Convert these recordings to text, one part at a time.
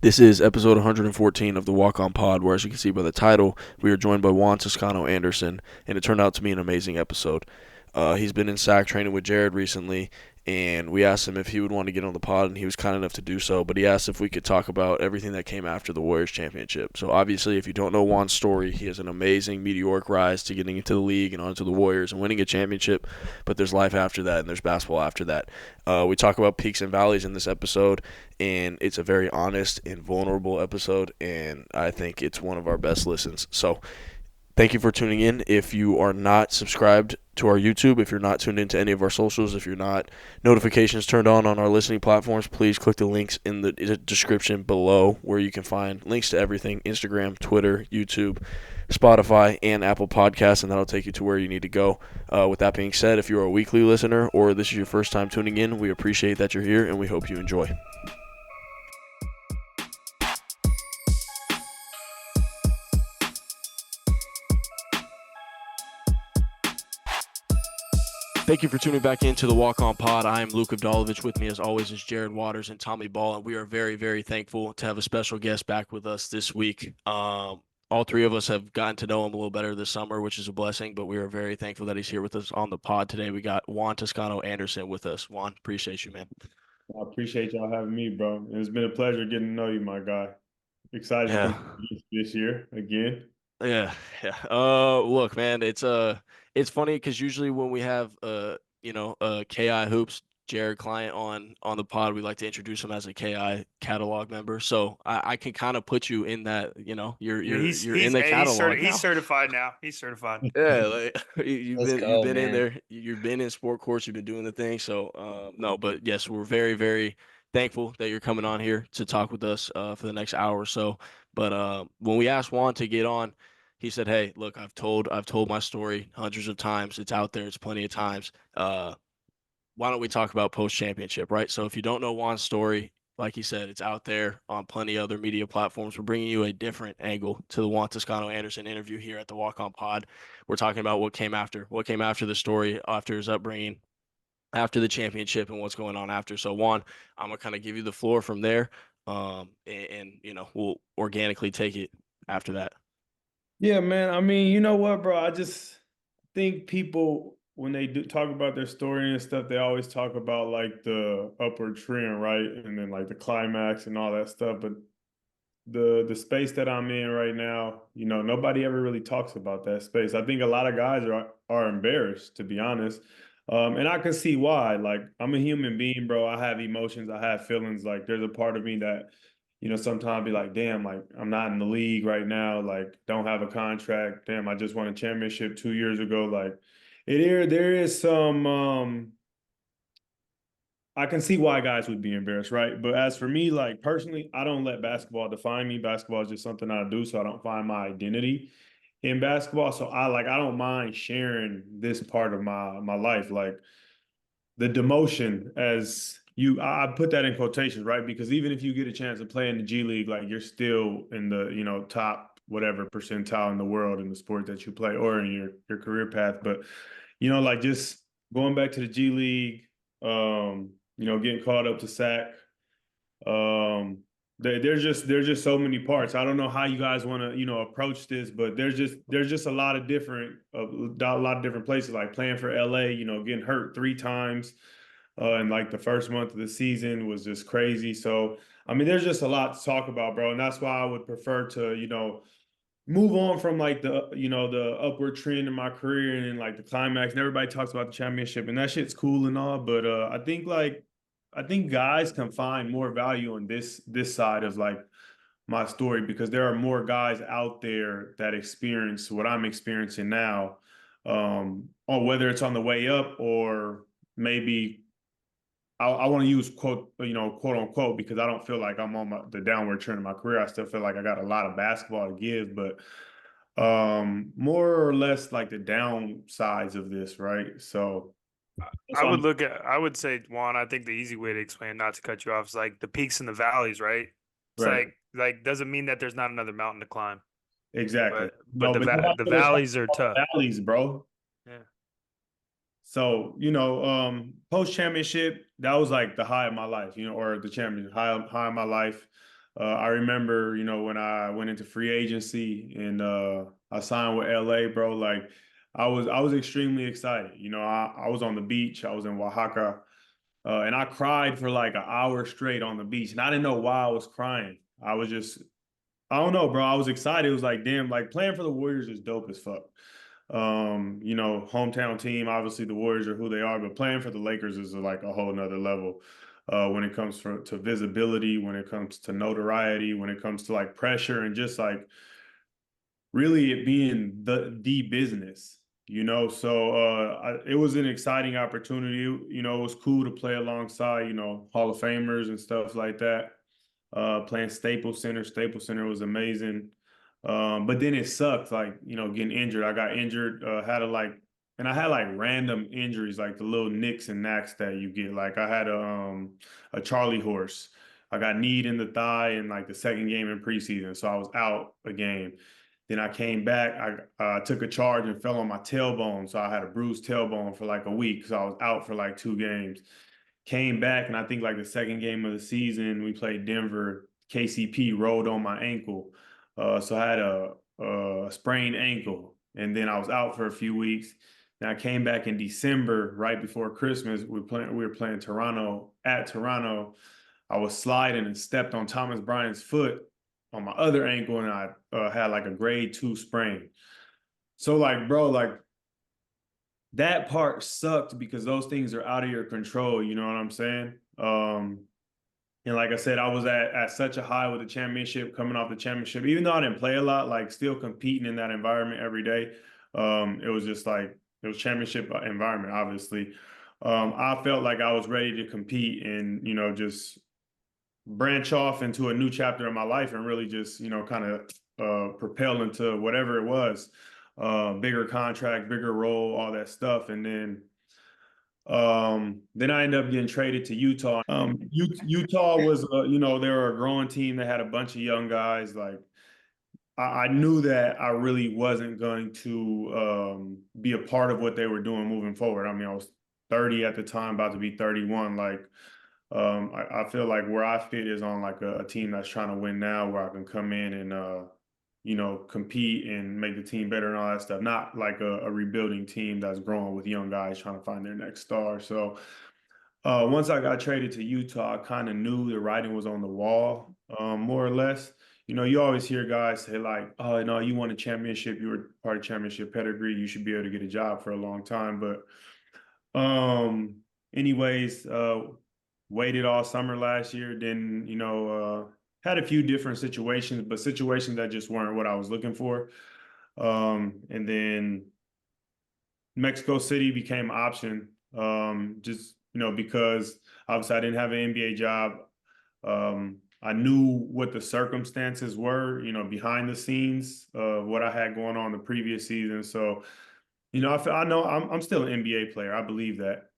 This is episode 114 of the Walk On Pod, where, as you can see by the title, we are joined by Juan Toscano-Anderson, and it turned out to be an amazing episode. He's been in SAC training with Jared recently, and we asked him if he would want to get on the pod, and he was kind enough to do so. But he asked if we could talk about everything that came after the Warriors championship. So obviously, if you don't know Juan's story, he has an amazing meteoric rise to getting into the league and onto the Warriors and winning a championship. But there's life after that, and there's basketball after that. We talk about peaks and valleys in this episode, and it's a very honest and vulnerable episode, and I think it's one of our best listens. So thank you for tuning in. If you are not subscribed to our YouTube, if you're not tuned into any of our socials, if you're not notifications turned on our listening platforms, please click the links in the description below where you can find links to everything: Instagram, Twitter, YouTube, Spotify, and Apple Podcasts, and that'll take you to where you need to go. With that being said, if you're a weekly listener or this is your first time tuning in, we appreciate that you're here, and we hope you enjoy. Thank you for tuning back into the Walk On Pod. I am Luke Avdalovich. With me, as always, is Jared Waters and Tommy Ball, and we are very, very thankful to have a special guest back with us this week. All three of us have gotten to know him a little better this summer, which is a blessing, but we are very thankful that he's here with us on the pod today. We got Juan Toscano-Anderson with us. Juan, appreciate you, man. I appreciate y'all having me, bro. It's been a pleasure getting to know you, my guy. Excited to Yeah. come this year again. Yeah. Look, man, it's funny because usually when we have KI Hoops Jared client on the pod, we like to introduce him as a KI catalog member. So I can kind of put you in that, you're Yeah, he's you're in he's the hey, catalog he's now. certified now. He's certified. Yeah, like you've Let's been you've go, been in man. there, you've been in sport courts, you've been doing the thing. So no, but yes, we're very, very thankful that you're coming on here to talk with us for the next hour or so. But when we asked Juan to get on, he said, "Hey, look, I've told my story hundreds of times. It's out there. It's plenty of times. Why don't we talk about post championship, right? So if you don't know Juan's story, like he said, it's out there on plenty of other media platforms. We're bringing you a different angle to the Juan Toscano-Anderson interview here at the Walk On Pod. We're talking about what came after the story, after his upbringing, after the championship, and what's going on after. So Juan, I'm gonna kind of give you the floor from there, and we'll organically take it after that. Yeah, man. I mean, you know what, bro? I just think people, when they do talk about their story and stuff, they always talk about like the upward trend, right? And then like the climax and all that stuff. But the space that I'm in right now, nobody ever really talks about that space. I think a lot of guys are embarrassed, to be honest. And I can see why. Like, I'm a human being, bro. I have emotions, I have feelings. Like, there's a part of me that, sometimes be like, damn, like I'm not in the league right now, like don't have a contract. Damn, I just won a championship 2 years ago. Like there is some I can see why guys would be embarrassed, right? But as for me, like personally, I don't let basketball define me. Basketball is just something I do, so I don't find my identity in basketball. So I don't mind sharing this part of my life, like the demotion, as I put that in quotations, right? Because even if you get a chance to play in the G League, like you're still in the top whatever percentile in the world in the sport that you play or in your career path. But like just going back to the G League, getting called up to SAC. There's just so many parts. I don't know how you guys want to approach this, but there's just a lot of different places, like playing for LA. Getting hurt 3 times, and like the first month of the season was just crazy. So I mean, there's just a lot to talk about, bro, and that's why I would prefer to move on from like the upward trend in my career and then like the climax. And everybody talks about the championship, and that shit's cool and all, but I think guys can find more value on this side of like my story, because there are more guys out there that experience what I'm experiencing now, or whether it's on the way up or maybe I want to use quote unquote, because I don't feel like I'm on the downward trend of my career. I still feel like I got a lot of basketball to give, but more or less like the downsides of this, right? So that's what I would say, Juan, I think the easy way to explain, not to cut you off, is like the peaks and the valleys, right? It's right. like doesn't mean that there's not another mountain to climb, Exactly. but No, but you have the to respect valleys are all tough. the valleys, bro. Yeah. So, post championship, that was like the high of my life, or the championship high of my life. I remember, when I went into free agency and I signed with LA, bro, like I was extremely excited. I was on the beach, I was in Oaxaca, and I cried for like an hour straight on the beach. And I didn't know why I was crying. I don't know, bro. I was excited. It was like, damn, like playing for the Warriors is dope as fuck. Hometown team, obviously the Warriors are who they are, but playing for the Lakers is like a whole nother level. When it comes to visibility, when it comes to notoriety, when it comes to like pressure and just like really it being the business. So it was an exciting opportunity. It was cool to play alongside, Hall of Famers and stuff like that. Playing Staples Center. Staples Center was amazing. But then it sucked, like, getting injured. I got injured, and I had like random injuries, like the little nicks and knacks that you get. Like I had a Charlie horse. I got kneed in the thigh in like the second game in preseason, so I was out a game. Then I came back. I took a charge and fell on my tailbone, so I had a bruised tailbone for like a week. So I was out for like 2 games. Came back, and I think like the second game of the season, we played Denver. KCP rolled on my ankle, so I had a sprained ankle, and then I was out for a few weeks. Then I came back in December, right before Christmas. We were playing Toronto at Toronto. I was sliding and stepped on Thomas Bryant's foot on my other ankle, and I had like a grade 2 sprain. So like, bro, like that part sucked because those things are out of your control. You know what I'm saying? And like I said, I was at such a high with the championship, coming off the championship. Even though I didn't play a lot, like still competing in that environment every day. It was just like it was championship environment, obviously. I felt like I was ready to compete and just branch off into a new chapter in my life and really just kind of propel into whatever it was, bigger contract, bigger role, all that stuff. And then I ended up getting traded to Utah. Utah was, they were a growing team that had a bunch of young guys. Like I knew that I really wasn't going to be a part of what they were doing moving forward. I mean, I was 30 at the time, about to be 31. Like I feel like where I fit is on like a team that's trying to win now, where I can come in and compete and make the team better and all that stuff. Not like a rebuilding team that's growing with young guys trying to find their next star. So once I got traded to Utah, I kind of knew the writing was on the wall, more or less. You always hear guys say like, "Oh, no, you won a championship. You were part of championship pedigree. You should be able to get a job for a long time." But anyways, waited all summer last year. Then, had a few different situations, but situations that just weren't what I was looking for. And then Mexico City became an option. Just, because obviously I didn't have an NBA job. I knew what the circumstances were, behind the scenes of what I had going on the previous season. So, I know I'm still an NBA player. I believe that.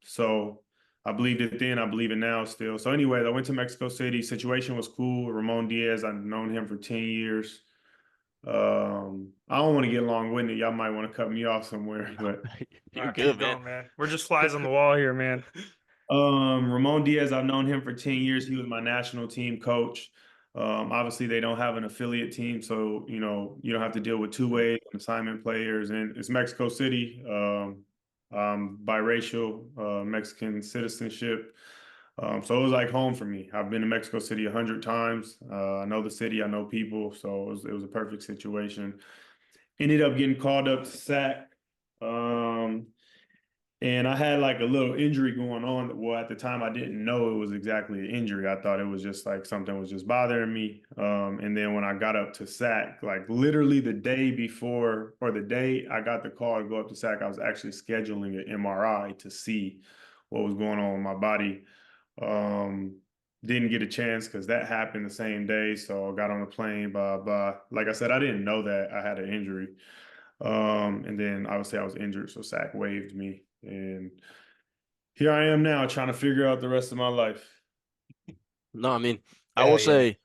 So I believed it then. I believe it now still. So anyway, I went to Mexico City. Situation was cool. Ramon Diaz, I've known him for 10 years. I don't want to get long-winded. Y'all might want to cut me off somewhere, but You're Nah, good, keep man. going, man. We're just flies on the wall here, man. Ramon Diaz, I've known him for 10 years. He was my national team coach. Obviously, they don't have an affiliate team, so you don't have to deal with two-way assignment players. And it's Mexico City, biracial, Mexican citizenship. So it was like home for me. I've been to Mexico City 100 times. I know the city, I know people, so it was a perfect situation. Ended up getting called up to SAC. And I had like a little injury going on. Well, at the time, I didn't know it was exactly an injury. I thought it was just like something was just bothering me. And then when I got up to SAC, like literally the day before or the day I got the call to go up to SAC, I was actually scheduling an MRI to see what was going on with my body. Um, didn't get a chance because that happened the same day. So I got on a plane, blah, blah. Like I said, I didn't know that I had an injury. And then obviously I was injured, so SAC waived me. And here I am now trying to figure out the rest of my life. No, I mean, I Yeah, will yeah. say,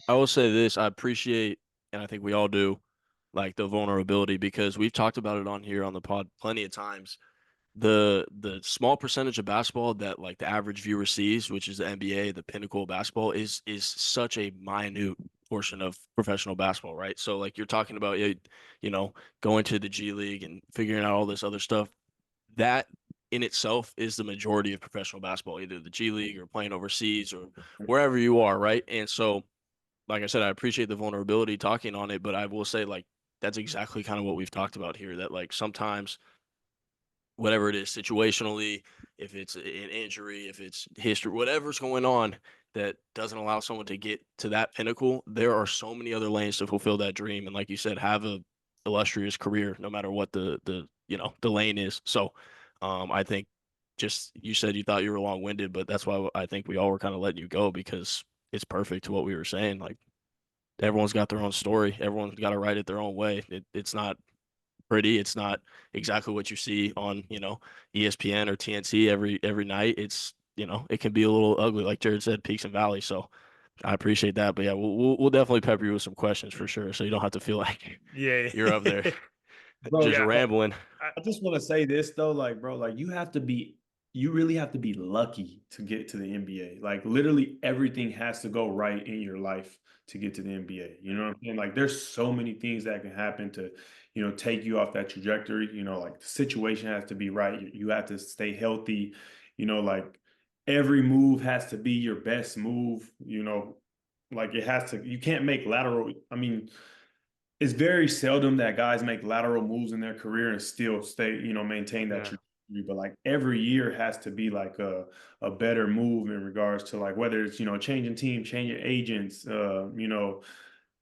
I will say this. I appreciate, and I think we all do, like the vulnerability because we've talked about it on here on the pod plenty of times. the small percentage of basketball that like the average viewer sees, which is the NBA, the pinnacle of basketball, is such a minute portion of professional basketball, right? So like you're talking about, going to the G League and figuring out all this other stuff. That in itself is the majority of professional basketball, either the G League or playing overseas or wherever you are, right? And so, like I said, I appreciate the vulnerability talking on it, but I will say like that's exactly kind of what we've talked about here. That like sometimes whatever it is situationally, if it's an injury, if it's history, whatever's going on that doesn't allow someone to get to that pinnacle, there are so many other lanes to fulfill that dream. And like you said, have a illustrious career, no matter what the lane is. So, I think just you said you thought you were long-winded, but that's why I think we all were kind of letting you go because it's perfect to what we were saying. Like everyone's got their own story. Everyone's got to write it their own way. It's not pretty. It's not exactly what you see on, ESPN or TNT every night. It can be a little ugly, like Jared said, peaks and valleys. So I appreciate that. But yeah, we'll definitely pepper you with some questions for sure, so you don't have to feel like Yeah. you're up there Bro, just Yeah. rambling. I just want to say this though, like, bro, like you really have to be lucky to get to the NBA. Like, literally everything has to go right in your life to get to the NBA. You know what I'm saying? Like, there's so many things that can happen to, take you off that trajectory. Like the situation has to be right. You have to stay healthy. Like every move has to be your best move. Like it has to. You can't make lateral. I mean, it's very seldom that guys make lateral moves in their career and still stay, maintain that Yeah. trajectory. But like every year has to be like a better move in regards to like whether it's, changing team, changing agents,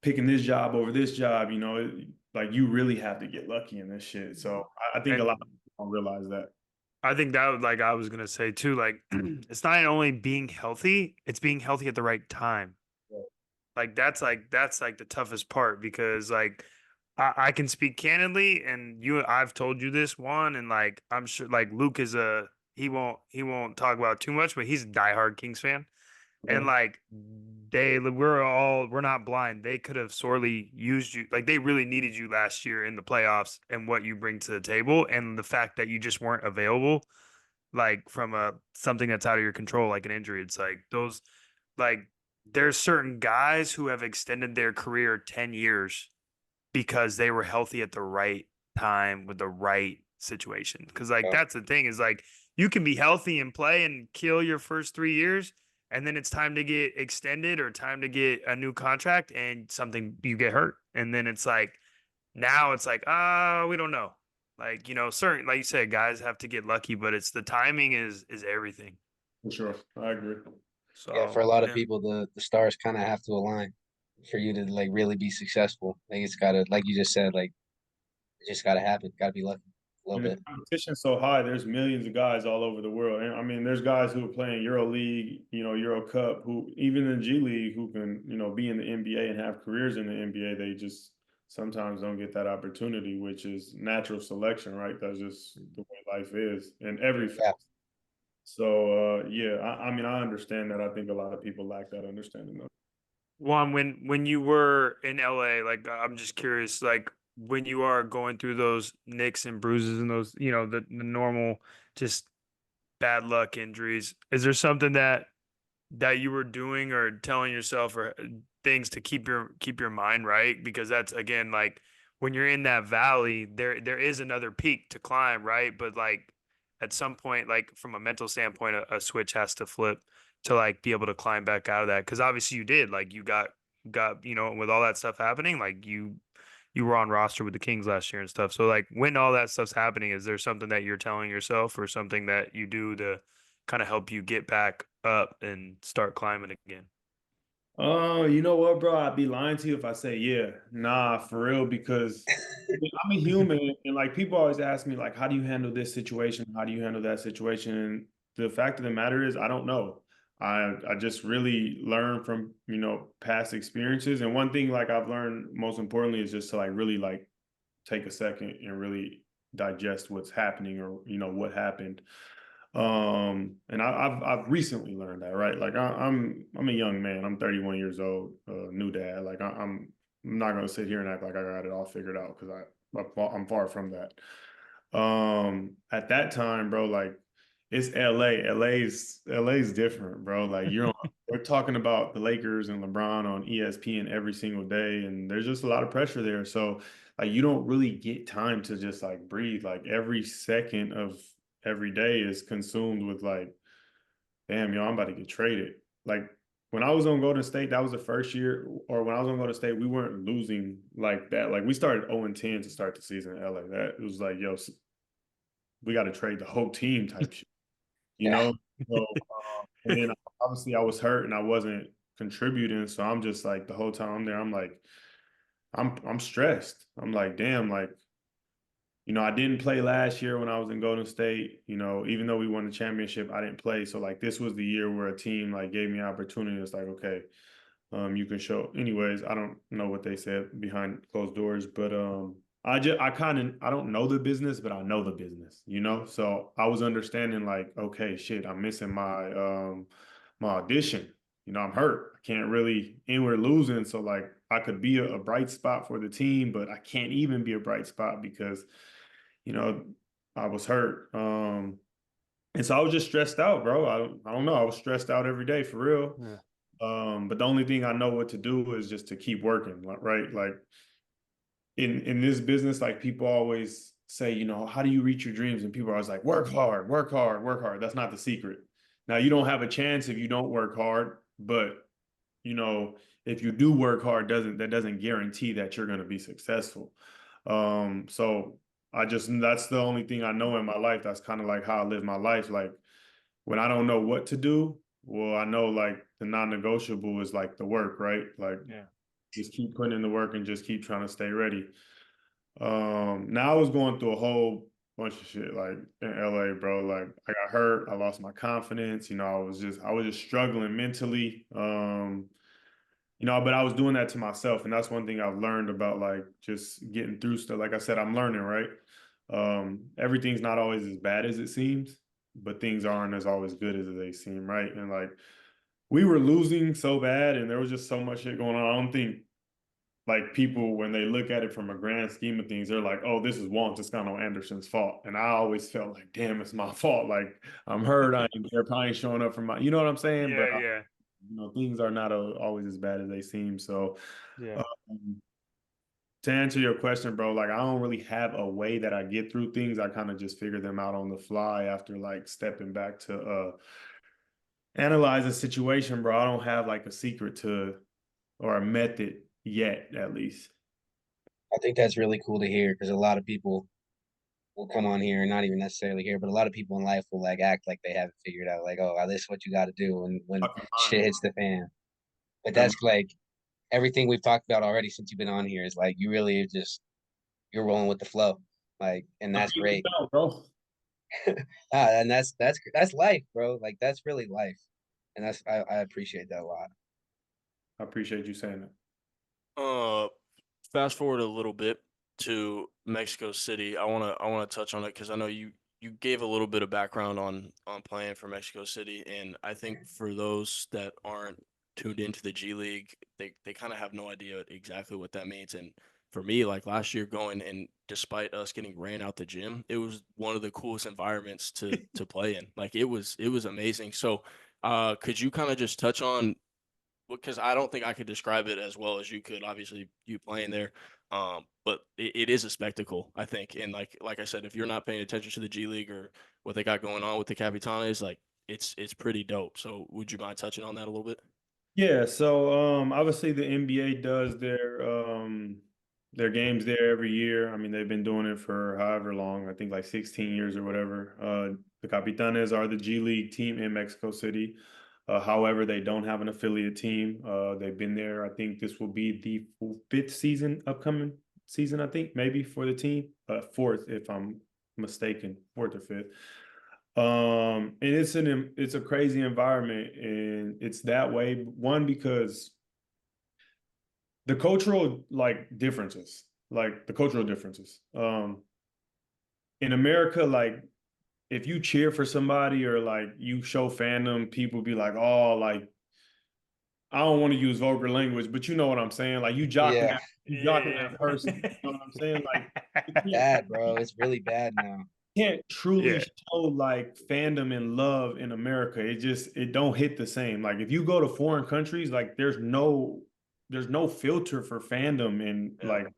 picking this job over this job, like you really have to get lucky in this shit. So I think a lot of And people don't realize that. I think that like I was gonna say too, like it's not only being healthy, it's being healthy at the right time. Like that's like the toughest part because like I can speak candidly and I've told you this one and like I'm sure like Luke is he won't talk about it too much, but he's a diehard Kings fan. And Okay. like we're not blind. They could have sorely used you. Like they really needed you last year in the playoffs and what you bring to the table and the fact that you just weren't available like from a something that's out of your control like an injury. It's like those like there's certain guys who have extended their career 10 years because they were healthy at the right time with the right situation. Cause like Yeah. that's the thing is like you can be healthy and play and kill your first 3 years, and then it's time to get extended or time to get a new contract and something you get hurt. And then it's like now it's like, we don't know. Like, certain like you said, guys have to get lucky, but it's the timing is everything. For sure. I agree. Yeah, for So a lot of yeah. people, the stars kind of have to align for you to like really be successful. Like it's gotta, like you just said, like it just gotta happen. Gotta be lucky a little And the bit. competition's so high, there's millions of guys all over the world. And I mean, there's guys who are playing Euro League, Euro Cup, who even in G League, who can, be in the NBA and have careers in the NBA. They just sometimes don't get that opportunity, which is natural selection, right? That's just the way life is in every phase. Yeah, So yeah, I mean, I understand that. I think a lot of people lack that understanding though. Juan, when you were in LA, like I'm just curious, like when you are going through those nicks and bruises and those, the normal just bad luck injuries, is there something that you were doing or telling yourself or things to keep your mind right? Because that's again like when you're in that valley, there is another peak to climb, right? But like at some point, like from a mental standpoint, a switch has to flip to like be able to climb back out of that. Because obviously you did, like you got with all that stuff happening, like you were on roster with the Kings last year and stuff. So like when all that stuff's happening, is there something that you're telling yourself or something that you do to kind of help you get back up and start climbing again? You know what, bro? I'd be lying to you if I say, yeah, nah, for real, because I mean, I'm a human and like people always ask me, like, how do you handle this situation? How do you handle that situation? And the fact of the matter is, I don't know. I just really learn from, past experiences. And one thing like I've learned most importantly is just to like really like take a second and really digest what's happening or, what happened. And I've recently learned that, right? Like I'm a young man. I'm 31 years old, new dad. Like I'm not gonna sit here and act like I got it all figured out because I'm far from that. At that time, bro, like it's LA. LA's different, bro. Like we're talking about the Lakers and LeBron on ESPN every single day, and there's just a lot of pressure there. So like you don't really get time to just like breathe. Like every second of every day is consumed with like, damn, yo, I'm about to get traded. Like when I was on Golden State, that was the first year, or when I was on Golden State, we weren't losing like that. Like we started 0-10 to start the season in LA. That it was like, yo, we got to trade the whole team type shit, you Yeah. know? So, and then obviously I was hurt and I wasn't contributing. So I'm just like the whole time I'm there, I'm like, I'm stressed. I'm like, damn, like, I didn't play last year when I was in Golden State. Even though we won the championship, I didn't play. So like this was the year where a team like gave me an opportunity. It's like, okay, you can show. Anyways, I don't know what they said behind closed doors, but I don't know the business, but I know the business. So I was understanding like, okay, shit, I'm missing my audition. I'm hurt. I can't really, and we're losing. So like I could be a bright spot for the team, but I can't even be a bright spot because you know, I was hurt. And so I was just stressed out, bro. I don't know. I was stressed out every day for real. Yeah. But the only thing I know what to do is just to keep working, right? Like in this business, like people always say, how do you reach your dreams? And people are always like, work hard, work hard, work hard. That's not the secret. Now you don't have a chance if you don't work hard, but you know, if you do work hard, that doesn't guarantee that you're going to be successful. So that's the only thing I know in my life. That's kind of like how I live my life. Like when I don't know what to do, well, I know like the non-negotiable is like the work, right? Like just keep putting in the work and just keep trying to stay ready. Now I was going through a whole bunch of shit like in LA, bro. Like I got hurt, I lost my confidence. I was just struggling mentally. But I was doing that to myself, and that's one thing I've learned about like just getting through stuff. Like I said, I'm learning, right? Everything's not always as bad as it seems, but things aren't as always good as they seem, right? And like we were losing so bad, and there was just so much shit going on. I don't think like people when they look at it from a grand scheme of things, they're like, "Oh, this is Juan Toscano-Anderson's fault," and I always felt like, "Damn, it's my fault." Like I'm hurt. They're probably showing up for my, you know what I'm saying? But Yeah. things are not always as bad as they seem. So, Yeah. to answer your question, bro, like I don't really have a way that I get through things. I kind of just figure them out on the fly after like stepping back to analyze a situation, bro. I don't have like a secret to or a method yet, at least. I think that's really cool to hear because a lot of people will come on here and not even necessarily here, but a lot of people in life will like act like they have it figured out, like, oh, this is what you got to do when Fucking shit mind, hits the fan. But bro. that's like everything we've talked about already since you've been on here is like you really just you're rolling with the flow, like, and that's great. Bro. And that's life, bro. Like that's really life, and I appreciate that a lot. I appreciate you saying that. Fast forward a little bit to Mexico City. I wanna touch on it because I know you gave a little bit of background on playing for Mexico City, and I think for those that aren't tuned into the G League, they kind of have no idea exactly what that means. And for me, like last year going and despite us getting ran out the gym, it was one of the coolest environments to play in. Like it was amazing. So, could you kind of just touch on because I don't think I could describe it as well as you could. Obviously, you playing there, but it is a spectacle, I think. And like I said, if you're not paying attention to the G League or what they got going on with the Capitanes, like it's pretty dope. So, would you mind touching on that a little bit? Yeah, so obviously the NBA does their games there every year. I mean, they've been doing it for however long, I think like 16 years or whatever. The Capitanes are the G League team in Mexico City. However, they don't have an affiliate team. They've been there. I think this will be the fifth season, upcoming season, I think, maybe for the team. Fourth, if I'm mistaken, fourth or fifth. And it's a crazy environment, and it's that way. One, because the cultural differences, like the cultural differences. In America, like if you cheer for somebody or like you show fandom, people be like, oh, like I don't want to use vulgar language, but you know what I'm saying. Like you jocking Yeah, that, you jocking that person. You know what I'm saying? Like bad, bro. It's really bad now. Can't truly Yeah. show like fandom and love in America. It don't hit the same. Like if you go to foreign countries, like there's no filter for fandom and like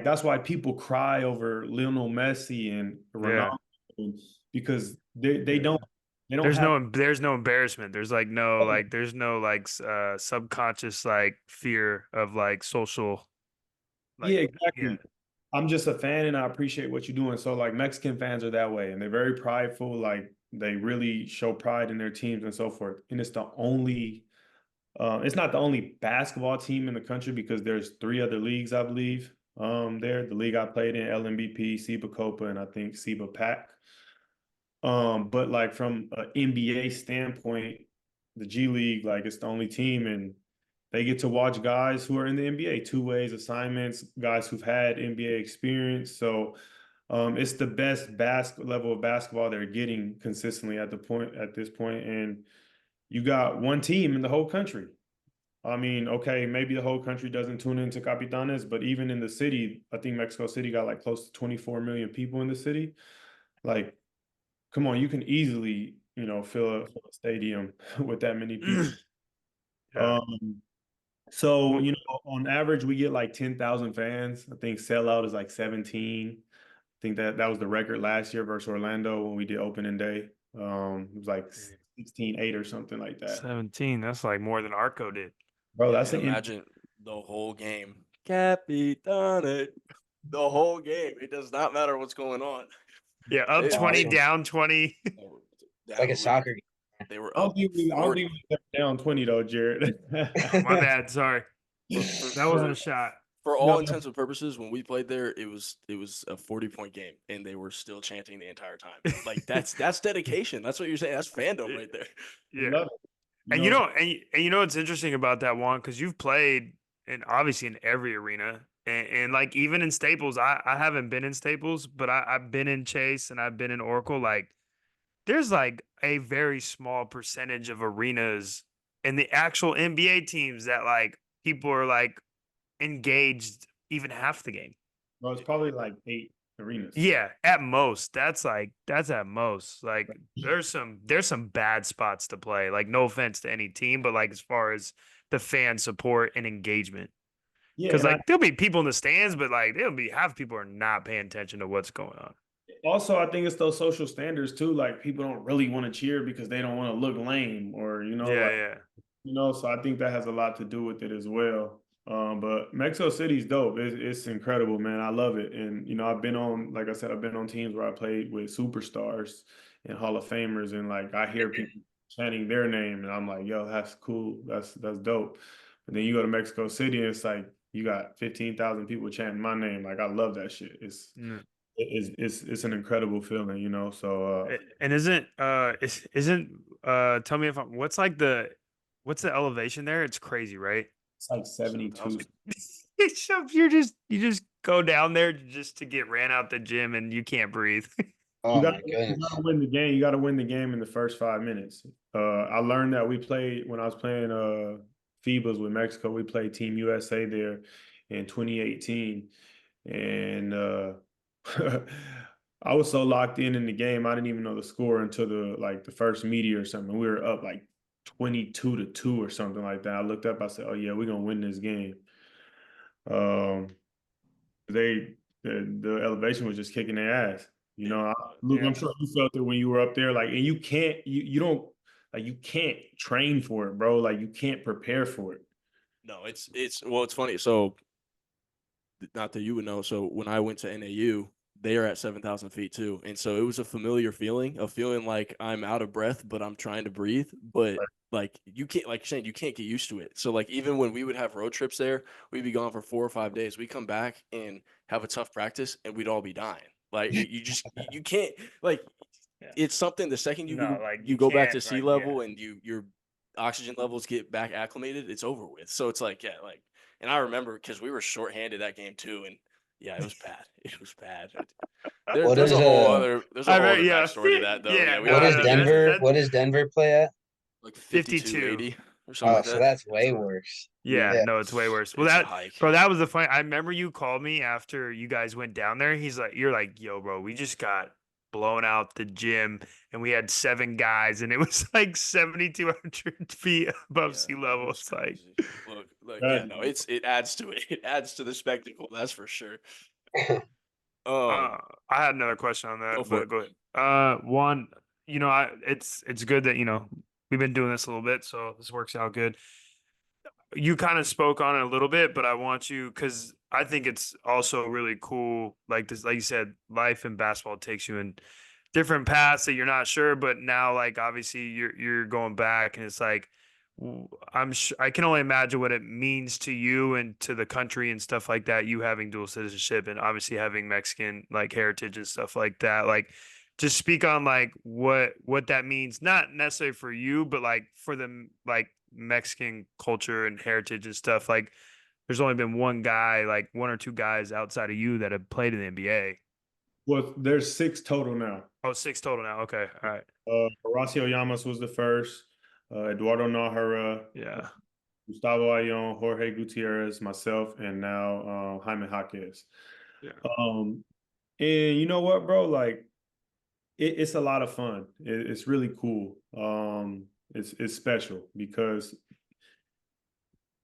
that's why people cry over Lionel Messi and Yeah. Ronaldo because they don't There's have no embarrassment. There's like no there's no like subconscious like fear of like social yeah, like exactly. I'm just a fan and I appreciate what you're doing. So like Mexican fans are that way and they're very prideful. Like they really show pride in their teams and so forth. And it's not the only basketball team in the country because there's 3 other leagues, I believe. There, the league I played in, LMBP, SIBA Copa, and I think SIBA Pac. But like from an NBA standpoint, the G League, like it's the only team and they get to watch guys who are in the NBA, two ways assignments, guys who've had NBA experience. So it's the best level of basketball they're getting consistently at this point. And you got one team in the whole country. I mean, okay, maybe the whole country doesn't tune into Capitanes, but even in the city, I think Mexico City got like close to 24 million people in the city. Like, come on, you can easily, fill a stadium with that many people. yeah. So, Well, on average, we get like 10,000 fans. I think sellout is like 17. I think that was the record last year versus Orlando when we did opening day. It was like 16-8 or something like that. 17. That's like more than Arco did. Bro, Yeah, that's and an imagine the whole game. Capitane. The whole game. It does not matter what's going on. Yeah, up 20, awesome. down 20. It's like a soccer game. They were I don't up think we 40. were down 20 though, Jared. My bad. Sorry. That wasn't a shot. For all No, intents and purposes, when we played there, it was a 40-point game, and they were still chanting the entire time. Like that's dedication. That's what you're saying. That's fandom right there. Yeah. love it. And you know what's interesting about that one because you've played in obviously in every arena and like even in Staples. I haven't been in Staples, but I've been in Chase and I've been in Oracle. Like there's like a very small percentage of arenas in the actual NBA teams that like people are like engaged even half the game. Bro, it's probably like 8 arenas. Yeah, at most. That's at most. Like there's some bad spots to play. Like no offense to any team, but like as far as the fan support and engagement. Yeah, Because and like there'll be people in the stands, but like there'll be half people are not paying attention to what's going on. also I think it's those social standards too. Like people don't really want to cheer because they don't want to look lame or Yeah, yeah. so I think that has a lot to do with it as well. But Mexico City's dope. It's incredible, man. I love it. And like I said, I've been on teams where I played with superstars and Hall of Famers, and like I hear people chanting their name, and I'm like, yo, that's cool. That's dope. But then you go to Mexico City, and it's like you got 15,000 people chanting my name. Like I love that shit. Mm. It's an incredible feeling. So And isn't tell me if I'm what's the elevation there? It's crazy, right? it's like 72. You just go down there just to get ran out the gym and you can't breathe. Oh You my got goodness. to win the game. You got to win the game in the first 5 minutes. I learned that when I was playing FIBAs with Mexico. We played Team USA there in 2018, and I was so locked in the game. I didn't even know the score until the first media or something. We were up like 22-2 or something like that. I looked up. I said, "Oh yeah, we're gonna win this game." Um, the elevation was just kicking their ass. Luke, Yeah. I'm sure you felt it when you were up there. Like, and you can't, you don't, like, you can't train for it, bro. Like, you can't prepare for it. No, it's funny. So, not that you would know. So when I went to NAU, they are at 7,000 feet too, and so it was a familiar feeling of feeling like I'm out of breath, but I'm trying to breathe. But like you can't, like you're saying, you can't get used to it. So like even when we would have road trips there, we'd be gone for 4 or 5 days. We come back and have a tough practice, and we'd all be dying. Like you can't like. It's something. The second you go back to sea level and your oxygen levels get back acclimated, it's over with. So it's like and I remember because we were shorthanded that game too, and yeah, it was bad. It was bad. There's a whole other backstory to that though. Yeah, what does Denver play at? Like 52-80. or something like so that. that's way worse. Yeah, Yeah. no, it's way worse. Well, It's a that hike. bro, that was the funny. I remember you called me after you guys went down there. You're like, yo, bro, we just got blown out the gym, and we had 7 guys, and it was like 7,200 feet above sea level. It's It's like, crazy. Look, That- it adds to it. It adds to the spectacle. That's for sure. I had another question on Go that, for but it. go ahead. One, it's good that we've been doing this a little bit, so this works out good. You kind of spoke on it a little bit, but I want you because I think it's also really cool. Like this, like you said, life in basketball takes you in different paths that you're not sure. But now, like obviously, you're going back, and it's like I can only imagine what it means to you and to the country and stuff like that. You having dual citizenship and obviously having Mexican like heritage and stuff like that. Like, just speak on like what that means, not necessarily for you, but like for the like Mexican culture and heritage and stuff. Like, there's only been one guy, like 1 or 2 guys outside of you that have played in the NBA. Well, there's 6 total now. Oh, 6 total now. Okay, all right. Horacio Llamas was the first. Eduardo Nájera, Yeah. Gustavo Ayon, Jorge Gutierrez, myself, and now Jaime Jaquez. Yeah. And you know what, bro? Like, it's a lot of fun. It's really cool. It's special because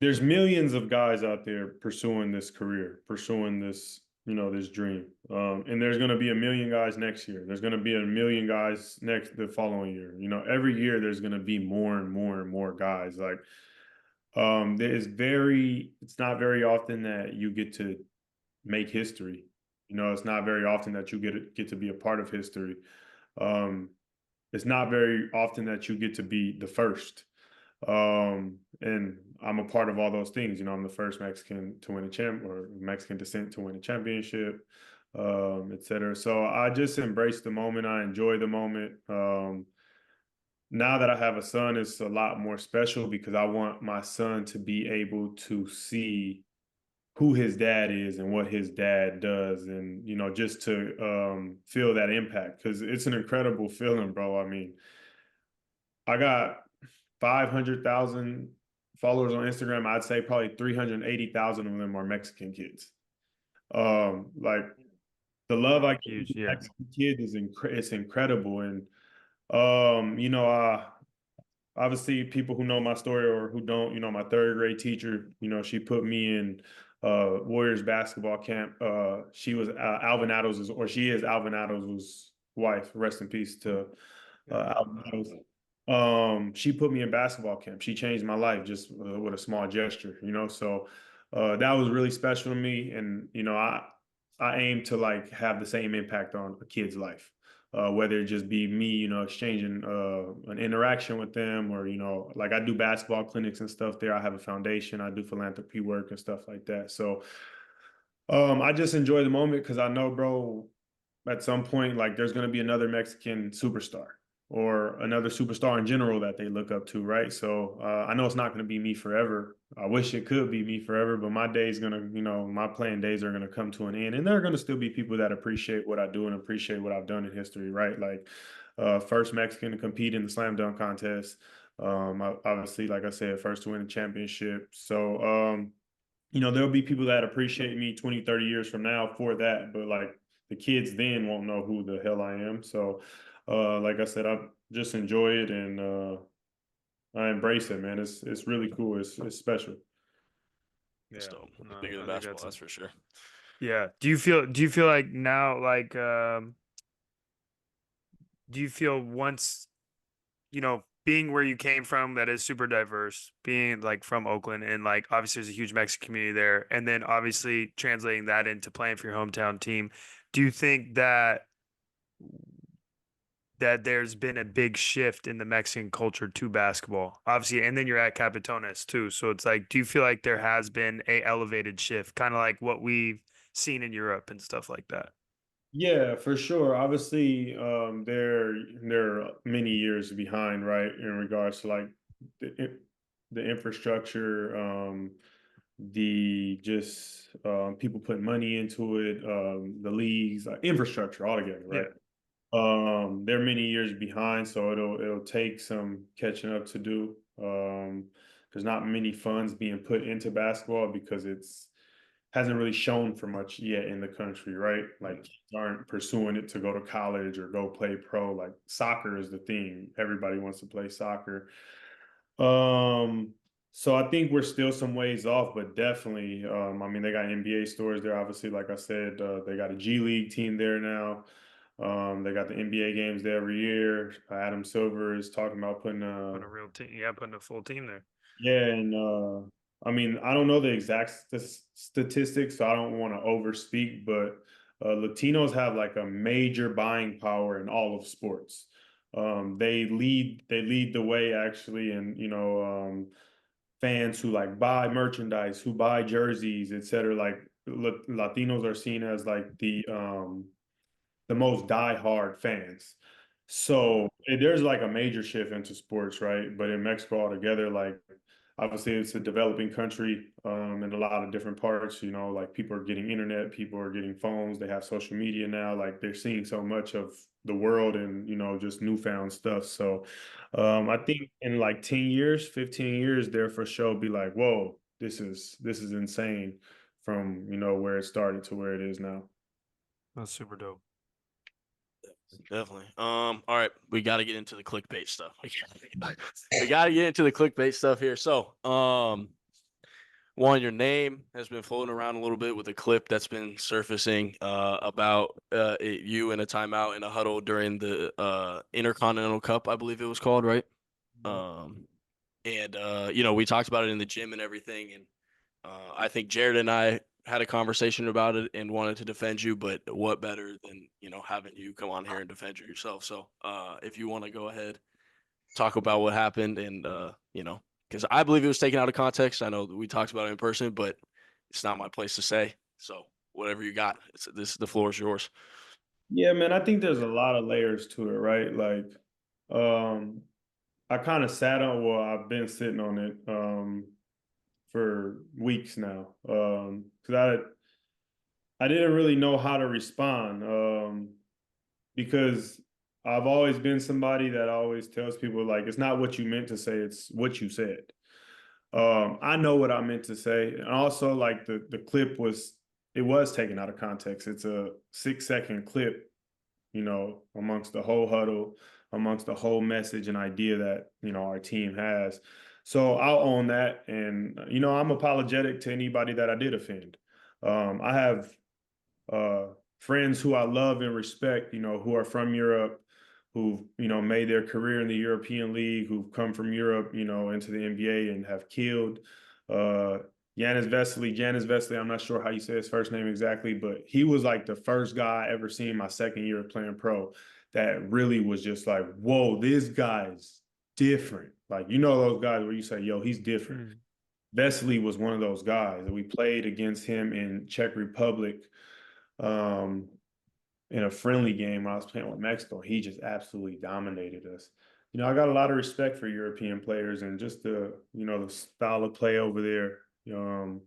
there's millions of guys out there pursuing this career, pursuing this, this dream. And there's going to be a million guys next year. There's going to be a million guys the following year. Every year there's going to be more and more and more guys. Like, it's not very often that you get to make history. It's not very often that you get to be a part of history. It's not very often that you get to be the first. And I'm a part of all those things. I'm the first Mexican to win or Mexican descent to win a championship, et cetera. So I just embrace the moment. I enjoy the moment. Now that I have a son, it's a lot more special because I want my son to be able to see who his dad is and what his dad does, and just to feel that impact, because it's an incredible feeling, bro. I mean, I got 500,000 followers on Instagram. I'd say probably 380,000 of them are Mexican kids. Like, the love I get Huge, from yeah. Mexican kids is it's incredible. And obviously, people who know my story or who don't, my 3rd grade teacher, she put me in Warriors basketball camp. She was Alvin Adams, or she is Alvin Adams' wife. Rest in peace to Alvin Adams. She put me in basketball camp. She changed my life just with a small gesture, So that was really special to me. And I aim to like have the same impact on a kid's life. Whether it just be me, exchanging an interaction with them, or, like I do basketball clinics and stuff there. I have a foundation. I do philanthropy work and stuff like that. So I just enjoy the moment because I know, bro, at some point, like there's going to be another Mexican superstar or another superstar in general that they look up to, right? So I know it's not going to be me forever. I wish it could be me forever, but my day's going to, my playing days are going to come to an end. And there are going to still be people that appreciate what I do and appreciate what I've done in history, right? Like first Mexican to compete in the slam dunk contest. Obviously, like I said, first to win a championship. So, there'll be people that appreciate me 20, 30 years from now for that. But like the kids then won't know who the hell I am. So, like I said, I just enjoy it, and I embrace it, man. It's really cool. It's special. Yeah. Still No, bigger than I think basketball, that's for sure. yeah. Do you feel like now, like, do you feel once, being where you came from, that is super diverse, being like from Oakland, and like obviously there's a huge Mexican community there, and then obviously translating that into playing for your hometown team, do you think that there's been a big shift in the Mexican culture to basketball? Obviously, and then you're at Capitones too. So it's like, do you feel like there has been a elevated shift, kind of like what we've seen in Europe and stuff like that? Yeah, for sure. Obviously, they're many years behind, right, in regards to like the infrastructure, the just people putting money into it, the leagues, infrastructure altogether, right? Yeah. They're many years behind, so it'll take some catching up to do. There's not many funds being put into basketball because hasn't really shown for much yet in the country, right? Like kids aren't pursuing it to go to college or go play pro. Like soccer is the thing. Everybody wants to play soccer. Um, so I think we're still some ways off, but definitely, I mean, they got NBA stores there. Obviously, like I said, they got a G League team there now. They got the NBA games there every year. Adam Silver is talking about putting Putting a real team, putting a full team there. yeah, and I mean, I don't know the exact statistics, so I don't want to overspeak, but Latinos have like a major buying power in all of sports. They lead the way actually, and fans who like buy merchandise, who buy jerseys, etc. Like Latinos are seen as like the most diehard fans. So there's like a major shift into sports, right? But in Mexico altogether, like obviously it's a developing country in a lot of different parts, like people are getting internet, people are getting phones, they have social media now, like they're seeing so much of the world and, just newfound stuff. So I think in like 10 years, 15 years, there for sure be like, whoa, this is insane from, where it started to where it is now. That's super dope. Definitely. All right, we got to get into the clickbait stuff. We got to get into the clickbait stuff here. So, Juan, your name has been floating around a little bit with a clip that's been surfacing about you in a timeout in a huddle during the Intercontinental Cup, I believe it was called, right? And we talked about it in the gym and everything, and I think Jared and I had a conversation about it and wanted to defend you, but what better than, having you come on here and defend yourself. So if you want to go ahead, talk about what happened and, because I believe it was taken out of context. I know that we talked about it in person, but it's not my place to say. So whatever you got, the floor is yours. Yeah, man, I think there's a lot of layers to it, right? Like, I kind of I've been sitting on it for weeks now. Because I didn't really know how to respond. Because I've always been somebody that always tells people like it's not what you meant to say, it's what you said. I know what I meant to say, and also like the clip was taken out of context. It's a 6-second clip, amongst the whole huddle, amongst the whole message and idea that our team has. So I'll own that, and I'm apologetic to anybody that I did offend. I have friends who I love and respect, who are from Europe, who've, made their career in the European League, who've come from Europe, into the NBA and have killed. Janis Vesely, I'm not sure how you say his first name exactly, but he was like the first guy I ever seen my second year of playing pro that really was just like, whoa, this guy's different. Like, those guys where you say, yo, he's different. Vesely was one of those guys that we played against him in Czech Republic in a friendly game when I was playing with Mexico. He just absolutely dominated us. I got a lot of respect for European players and just the style of play over there. The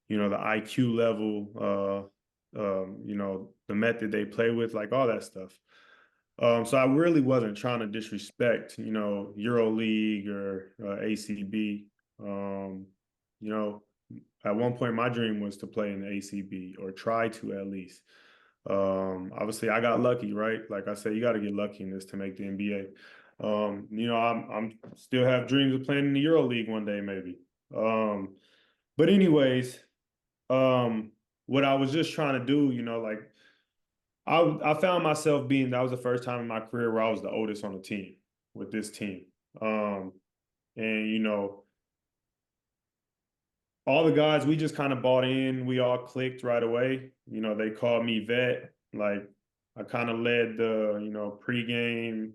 IQ level, the method they play with, like all that stuff. So I really wasn't trying to disrespect, EuroLeague or ACB. At one point, my dream was to play in the ACB or try to at least. Obviously, I got lucky, right? Like I said, you got to get lucky in this to make the NBA. I'm still have dreams of playing in the EuroLeague one day, maybe. But anyways, what I was just trying to do, like I found myself that was the first time in my career where I was the oldest on the team with this team. And all the guys, we just kind of bought in. We all clicked right away. They called me vet. Like I kind of led the, pregame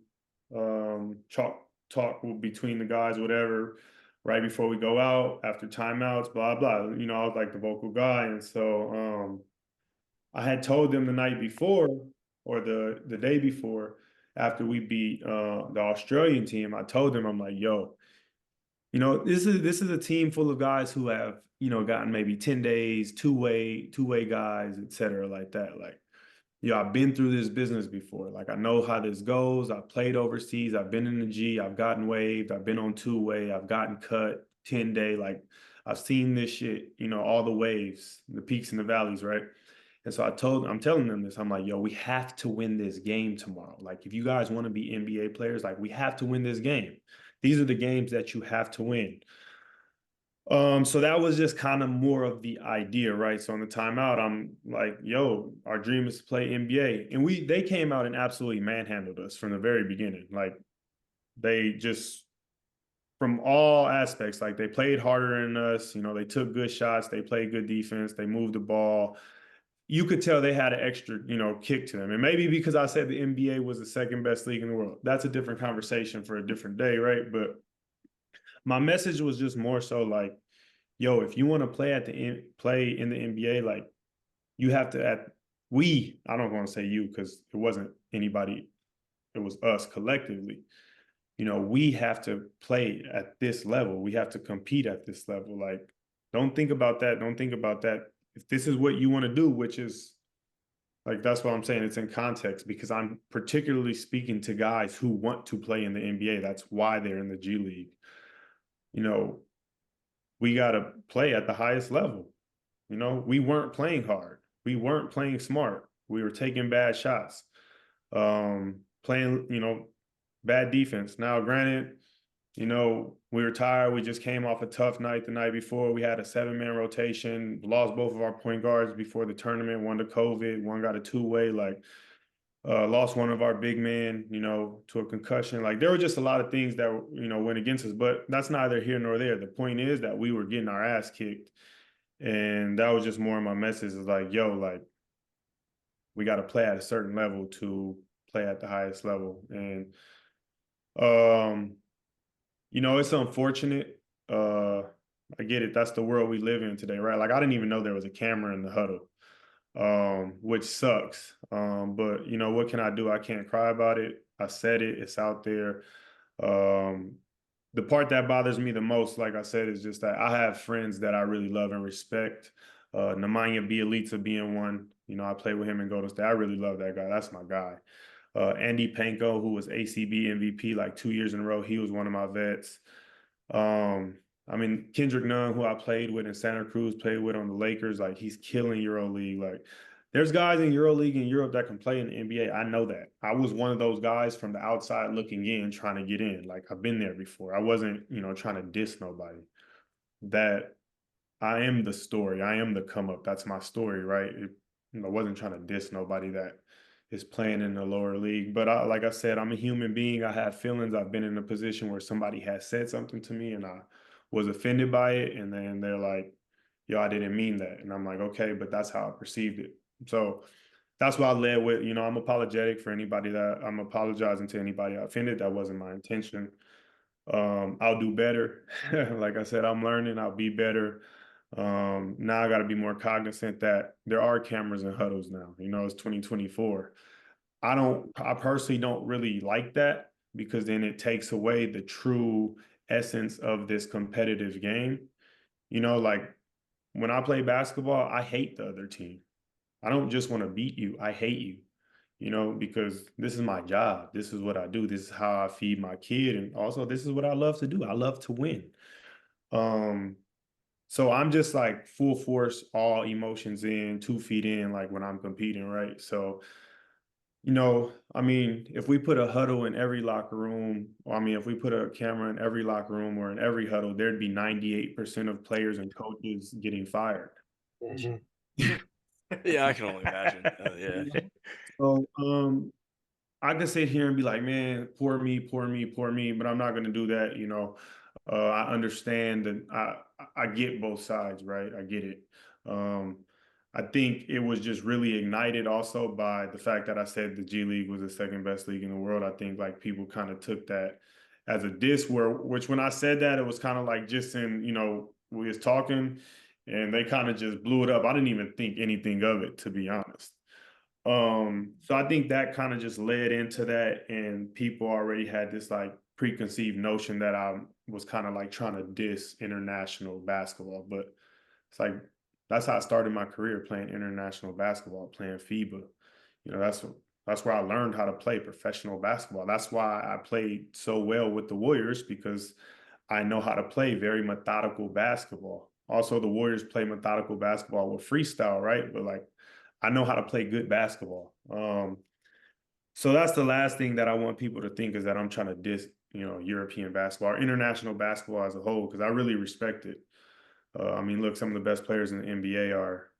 talk between the guys, whatever, right before we go out, after timeouts, blah, blah. I was like the vocal guy. And so I had told them the night before or the day before after we beat the Australian team, I told them, I'm like, yo, this is a team full of guys who have, gotten maybe 10 days, two-way guys, et cetera, like that. Like, yeah, I've been through this business before. Like, I know how this goes. I've played overseas. I've been in the G. I've gotten waived. I've been on two-way. I've gotten cut 10-day. Like, I've seen this shit, all the waves, the peaks and the valleys, right? And so I'm telling them this. I'm like, yo, we have to win this game tomorrow. Like, if you guys want to be NBA players, like, we have to win this game. These are the games that you have to win. So that was just kind of more of the idea, right? So on the timeout, I'm like, yo, our dream is to play NBA. And they came out and absolutely manhandled us from the very beginning. Like, they just, from all aspects, like, they played harder than us, they took good shots, they played good defense, they moved the ball. You could tell they had an extra, kick to them. And maybe because I said the NBA was the second best league in the world. That's a different conversation for a different day, right? But my message was just more so like, yo, if you want to play play in the NBA, like, you have to I don't want to say you because it wasn't anybody, it was us collectively. We have to play at this level. We have to compete at this level. Like, don't think about that. Don't think about that. If this is what you want to do, which is like, that's what I'm saying. It's in context because I'm particularly speaking to guys who want to play in the NBA. That's why they're in the G League. We got to play at the highest level. We weren't playing hard. We weren't playing smart. We were taking bad shots, playing, bad defense. Now, granted, we were tired. We just came off a tough night the night before. We had a 7-man rotation, lost both of our point guards before the tournament, one to COVID, one got a two-way, like, lost one of our big men, to a concussion. Like, there were just a lot of things that, went against us, but that's neither here nor there. The point is that we were getting our ass kicked. And that was just more of my message is like, yo, like, we got to play at a certain level to play at the highest level. And, it's unfortunate. I get it. That's the world we live in today, right? Like, I didn't even know there was a camera in the huddle, which sucks. But, what can I do? I can't cry about it. I said it. It's out there. The part that bothers me the most, like I said, is just that I have friends that I really love and respect. Nemanja Bjelica being one. I play with him in Golden State. I really love that guy. That's my guy. Andy Panko, who was ACB MVP like 2 years in a row. He was one of my vets. Kendrick Nunn, who I played with in Santa Cruz, played with on the Lakers. Like, he's killing EuroLeague. Like, there's guys in EuroLeague in Europe that can play in the NBA. I know that. I was one of those guys from the outside looking in, trying to get in. Like, I've been there before. I wasn't, trying to diss nobody. That I am the story. I am the come up. That's my story, right? I wasn't trying to diss nobody that is playing in the lower league. But like I said, I'm a human being. I have feelings. I've been in a position where somebody has said something to me and I was offended by it. And then they're like, yo, I didn't mean that. And I'm like, okay, but that's how I perceived it. So that's what I led with. I'm apologetic for anybody that I'm apologizing to anybody I offended. That wasn't my intention. I'll do better. Like I said, I'm learning. I'll be better. Now I got to be more cognizant that there are cameras and huddles now. It's 2024. I personally don't really like that because then it takes away the true essence of this competitive game. Like, when I play basketball, I hate the other team. I don't just want to beat you. I hate you, because this is my job. This is what I do. This is how I feed my kid. And also, this is what I love to do. I love to win. So I'm just like full force, all emotions in, 2 feet in, like when I'm competing, right? So, if we put a huddle in every locker room, if we put a camera in every locker room or in every huddle, there'd be 98% of players and coaches getting fired. Yeah, I can only imagine. Yeah. So, I could sit here and be like, man, poor me, poor me, poor me, but I'm not going to do that. I understand that I get both sides, right? I get it. I think it was just really ignited also by the fact that I said the G League was the second best league in the world. I think like people kind of took that as a diss which when I said that, it was kind of like just in, we was talking and they kind of just blew it up. I didn't even think anything of it, to be honest. So I think that kind of just led into that, and people already had this like preconceived notion that I was kind of like trying to diss international basketball, but it's like that's how I started my career, playing international basketball, playing FIBA. that's where I learned how to play professional basketball. That's why I played so well with the Warriors, because I know how to play very methodical basketball. Also, the Warriors play methodical basketball with freestyle, right? But like, I know how to play good basketball. So that's the last thing that I want people to think, is that I'm trying to diss, European basketball or international basketball as a whole, because I really respect it. I mean, look, some of the best players in the NBA are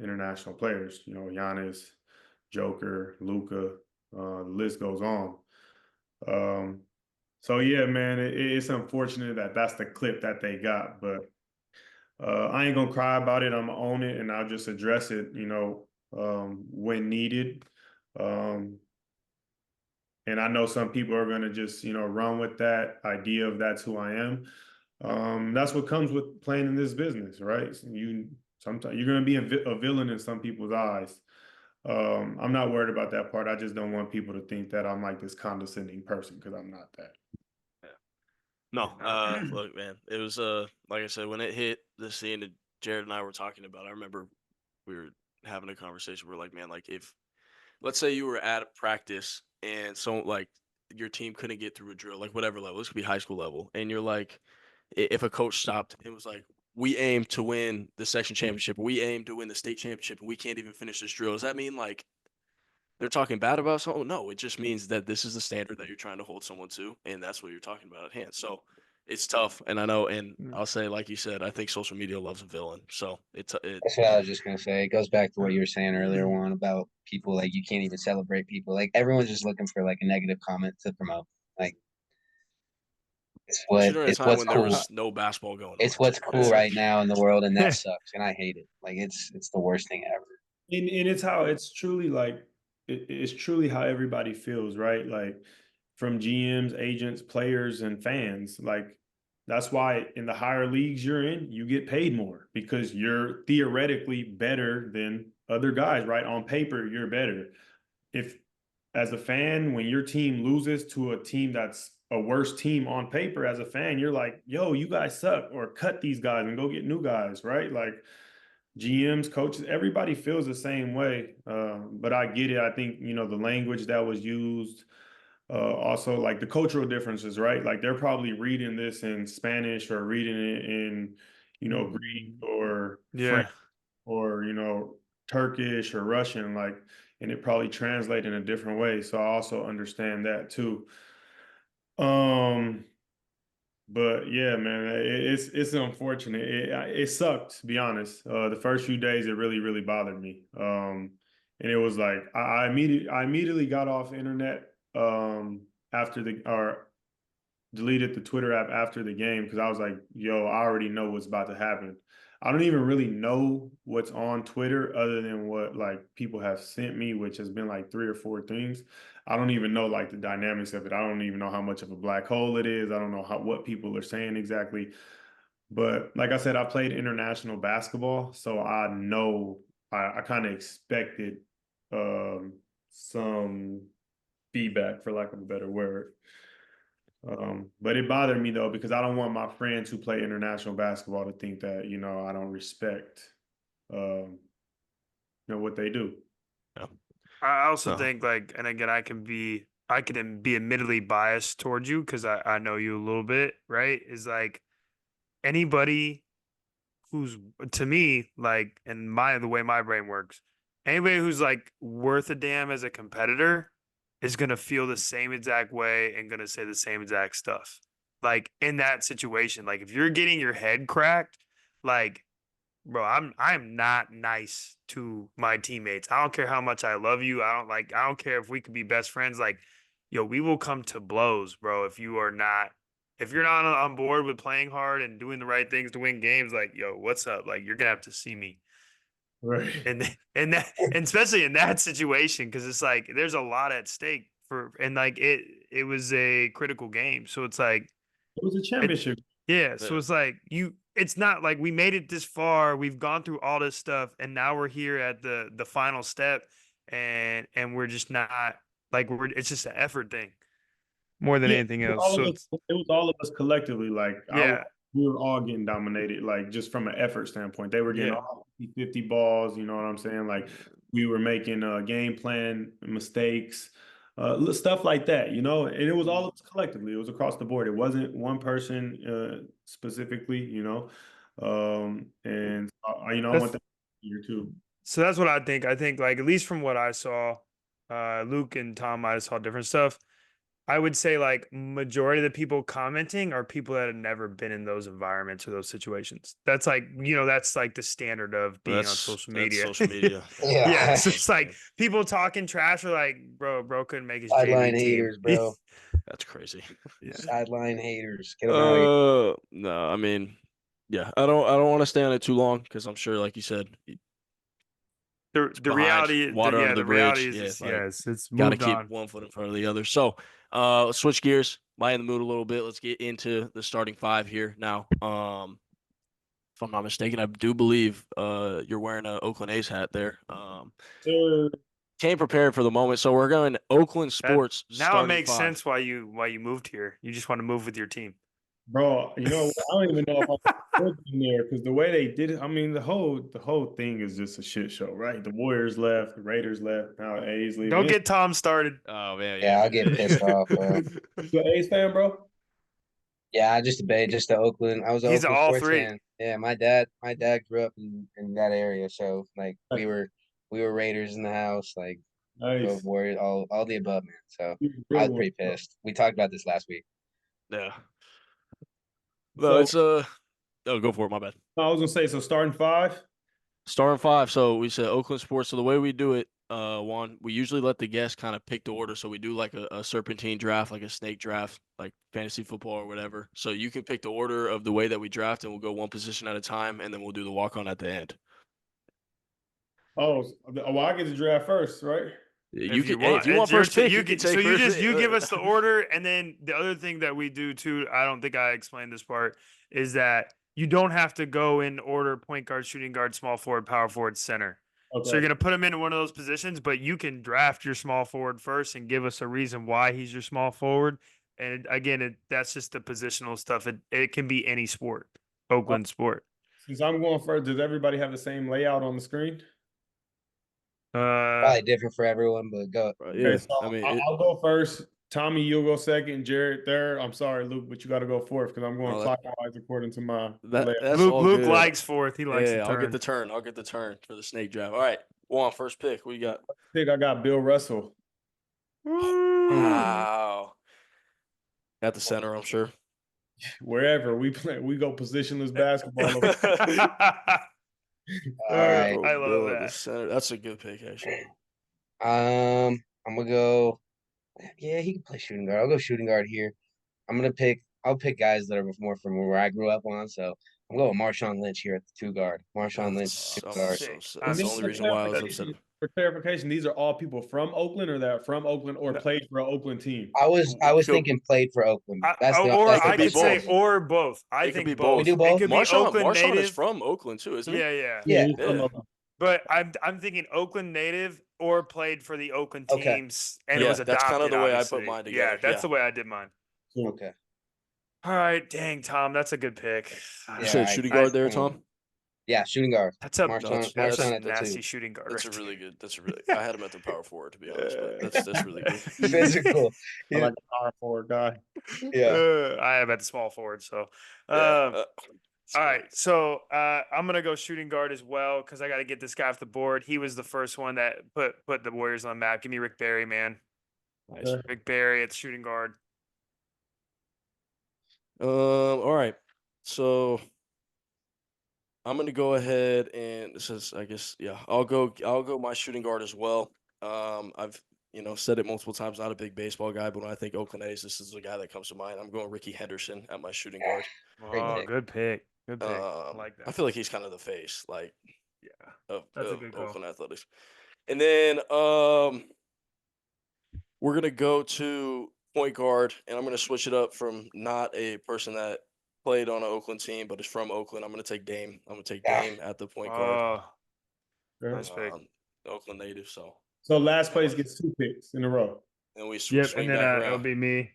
international players. Giannis, Joker, Luca, the list goes on. So yeah, man, it's unfortunate that that's the clip that they got, but I ain't gonna cry about it. I'm gonna own it, and I'll just address it, when needed. Um, and I know some people are gonna just, run with that idea of that's who I am. That's what comes with playing in this business, right? Sometimes you're gonna be a villain in some people's eyes. I'm not worried about that part. I just don't want people to think that I'm like this condescending person, because I'm not that. No, look, man, it was like I said, when it hit the scene that Jared and I were talking about, I remember we were having a conversation. We're like, man, like, if let's say you were at practice and so like your team couldn't get through a drill, like whatever level, this could be high school level, and you're like, if a coach stopped and was like, we aim to win the section championship, we aim to win the state championship, and we can't even finish this drill, does that mean like they're talking bad about someone? No, it just means that this is the standard that you're trying to hold someone to, and that's what you're talking about at hand. So it's tough, and I know, and I'll say, like you said, I think social media loves a villain. So That's what I was just gonna say. It goes back to what you were saying earlier, Juan, about people like you can't even celebrate people. Like everyone's just looking for like a negative comment to promote. Like especially during a it's time what's when there cool. was no basketball going It's on what's too. cool right now in the world, and that sucks. And I hate it. Like it's the worst thing ever. And it's truly like it's truly how everybody feels, right? Like, from GMs, agents, players, and fans. Like, that's why in the higher leagues you're in, you get paid more, because you're theoretically better than other guys, right? On paper, you're better. If, as a fan, when your team loses to a team that's a worse team on paper, as a fan, you're like, yo, you guys suck, or cut these guys and go get new guys, right? Like, GMs, coaches, everybody feels the same way. But I get it. I think, the language that was used, also like the cultural differences, right? Like, they're probably reading this in Spanish, or reading it in, Greek or Yeah. French, or, Turkish or Russian, like, and it probably translates in a different way. So I also understand that too. Um, but yeah, man, it's unfortunate. It sucked, to be honest. The first few days, it really, really bothered me. And it was like I immediately got off internet after the or deleted the Twitter app after the game, because I was like, yo, I already know what's about to happen. I don't even really know what's on Twitter other than what like people have sent me, which has been like 3 or 4 things. I don't even know like the dynamics of it. I don't even know how much of a black hole it is. I don't know what people are saying exactly. But like I said, I played international basketball, so I know I kind of expected some feedback, for lack of a better word. But it bothered me though, because I don't want my friends who play international basketball to think that, I don't respect, what they do. Yeah. I also No. think like, and again, I can be admittedly biased towards you because I know you a little bit, right? Is like anybody who's, to me, like, and the way my brain works, anybody who's like worth a damn as a competitor is gonna feel the same exact way and gonna say the same exact stuff. Like in that situation, like if you're getting your head cracked, like, bro, I'm not nice to my teammates. I don't care how much I love you. I don't care if we could be best friends. Like, yo, we will come to blows, bro, if you're not on board with playing hard and doing the right things to win games. Like, yo, what's up? Like, you're gonna have to see me. Right. And especially in that situation, because it's like there's a lot at stake and like it was a critical game. So it's like It was a championship. yeah. So it's like it's not like we made it this far. We've gone through all this stuff, and now we're here at the final step, and we're just not like it's just an effort thing more than Yeah, anything else. So it was all of us collectively. Like, yeah, we were all getting dominated, like, just from an effort standpoint. They were getting all 50 balls, you know what I'm saying? Like, we were making game plan mistakes, stuff like that, and it was all of us collectively. It was across the board. It wasn't one person specifically, and I want that here too. So that's what I think. I think, like, at least from what I saw, Luke and Tom might have saw different stuff. I would say, like, majority of the people commenting are people that have never been in those environments or those situations. That's like, that's like the standard of being on social media. That's social media. Yeah, so it's like people talking trash are like, bro couldn't make his Sideline JV team. haters, bro. That's crazy. Yeah. Sideline haters. Get them out of here. No, I mean, yeah, I don't want to stay on it too long because I'm sure, like you said, The reality, water under the bridge. reality is, Yeah, it's got to moved keep on. one foot in front of the other. So, let's switch gears. Lighten the mood a little bit. Let's get into the starting five here now. If I'm not mistaken, I do believe you're wearing an Oakland A's hat there. Came prepared for the moment, so we're going Oakland Sports. Now it makes sense why you moved here. You just want to move with your team. Bro, I don't even know if I'm in there because the way they did it, I mean, the whole thing is just a shit show, right? The Warriors left, the Raiders left, now the A's leave. Don't get Tom started. Oh man, Yeah, I'll get pissed off, bro. You an A's fan, bro? Yeah, just the Oakland. I was an He's Oakland all sports three. fan. Yeah, my dad grew up in that area, so like we were Raiders in the house, like Nice. Warriors, all the above, man. So Good I was one. pretty pissed. We talked about this last week. Yeah. No, it's oh, go for it. My bad. I was gonna say, so starting five. Starting five. So we said Oakland Sports. So the way we do it, Juan, we usually let the guests kind of pick the order. So we do like a serpentine draft, like a snake draft, like fantasy football or whatever. So you can pick the order of the way that we draft, and we'll go one position at a time, and then we'll do the walk on at the end. Oh, well, I get to draft first, right? You can, if you want first pick, you can take first. You give us the order, and then the other thing that we do too. I don't think I explained this part is that you don't have to go in order: point guard, shooting guard, small forward, power forward, center. Okay. So you're gonna put him into one of those positions, but you can draft your small forward first and give us a reason why he's your small forward. And again, that's just the positional stuff. It can be any sport, Oakland sport. Since I'm going first, does everybody have the same layout on the screen? Probably different for everyone, but go. Yeah, Okay, so I mean, I'll go first. Tommy, you'll go second. Jared third. I'm sorry, Luke, but you got to go fourth because I'm going clockwise according to my layout. Luke likes fourth. He likes the turn. I'll get the turn for the snake draft. All right, Juan, first pick. What you got? I got Bill Russell. Wow. At the center, I'm sure. Wherever we play, we go positionless basketball. All right. I love that. The center. That's a good pick, actually. I'm gonna go. Yeah, he can play shooting guard. I'll go shooting guard here. I'll pick guys that are more from where I grew up on. So I'm going with Marshawn Lynch here at the 2 guard. Marshawn Lynch, 2 guard. That's the only reason why I was upset. For clarification, these are all people from Oakland, or that are from Oakland or played for an Oakland team. I was thinking played for Oakland. I could say or both. I think both. We do both. It could be Oakland Marshawn native. Is from Oakland too, isn't he? Yeah. But I'm thinking Oakland native or played for the Oakland teams, and it was adopted. That's kind of the way obviously. I put mine together. Yeah, that's the way I did mine. Okay. All right, dang, Tom, that's a good pick. You said shooting guard there, Tom? Yeah, shooting guard. That's a Marshawn at the nasty 2. shooting guard. That's a really good. I had him at the power forward, to be honest, but that's really good. Physical. I like the power forward guy. Yeah. I have at the small forward. So, all right. So I'm gonna go shooting guard as well because I got to get this guy off the board. He was the first one that put the Warriors on the map. Give me Rick Barry, man. Nice. Rick Barry at shooting guard. All right. So I'm gonna go ahead and this is, I guess, I'll go my shooting guard as well. I've said it multiple times. Not a big baseball guy, but when I think Oakland A's, this is the guy that comes to mind. I'm going Ricky Henderson at my shooting guard. Oh, good pick. Good pick. I like that. I feel like he's kind of the face, like, of that's a good call. Oakland athletics. And then we're gonna go to point guard, and I'm gonna switch it up from not a person that played on an Oakland team, but is from Oakland. I'm gonna take Dame. I'm gonna take Dame at the point guard. Nice pick. Oakland native. So last place gets 2 picks in a row. And we swing and then back around. it'll be me.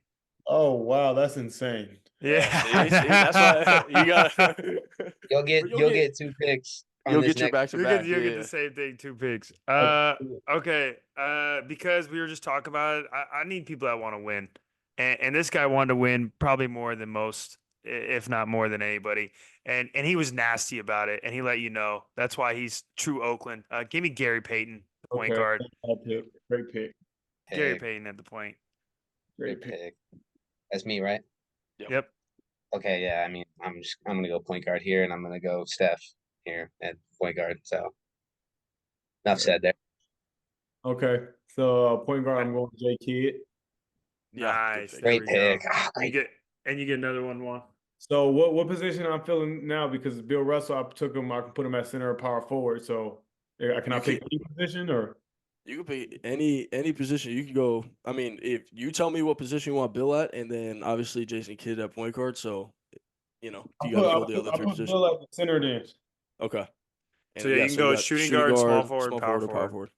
Oh wow, that's insane. Yeah, see, that's why you got. You'll get 2 picks. on You'll this get your next. back to You back. get you get Yeah. the same thing, 2 picks. Okay. Okay. Because we were just talking about it, I need people that want to win, and this guy wanted to win probably more than most, if not more than anybody. And he was nasty about it, and he let you know. That's why he's true Oakland. Give me Gary Payton, the point Okay. guard. Great pick. Gary Pick, Payton at the point. great Great pick. pick. That's me, right? Yep. Okay, yeah. I mean, I'm gonna go point guard here, and I'm gonna go Steph here at point guard. So enough said there. Okay. So point guard, I'm going J Kidd. Yeah, good Nice. pick. There Great we go. pick. Ah, You great. get another one, Juan. So what position I'm feeling now? Because Bill Russell, I took him. I can put him at center or power forward. So can I pick any position or? You can pick any position. You can go. I mean, if you tell me what position you want Bill at, and then obviously Jason Kidd at point guard. So, you know, you got to fill the other I three put positions. Bill at the center then. Okay. So yeah, you can go got shooting guard, small forward, power or power forward. forward.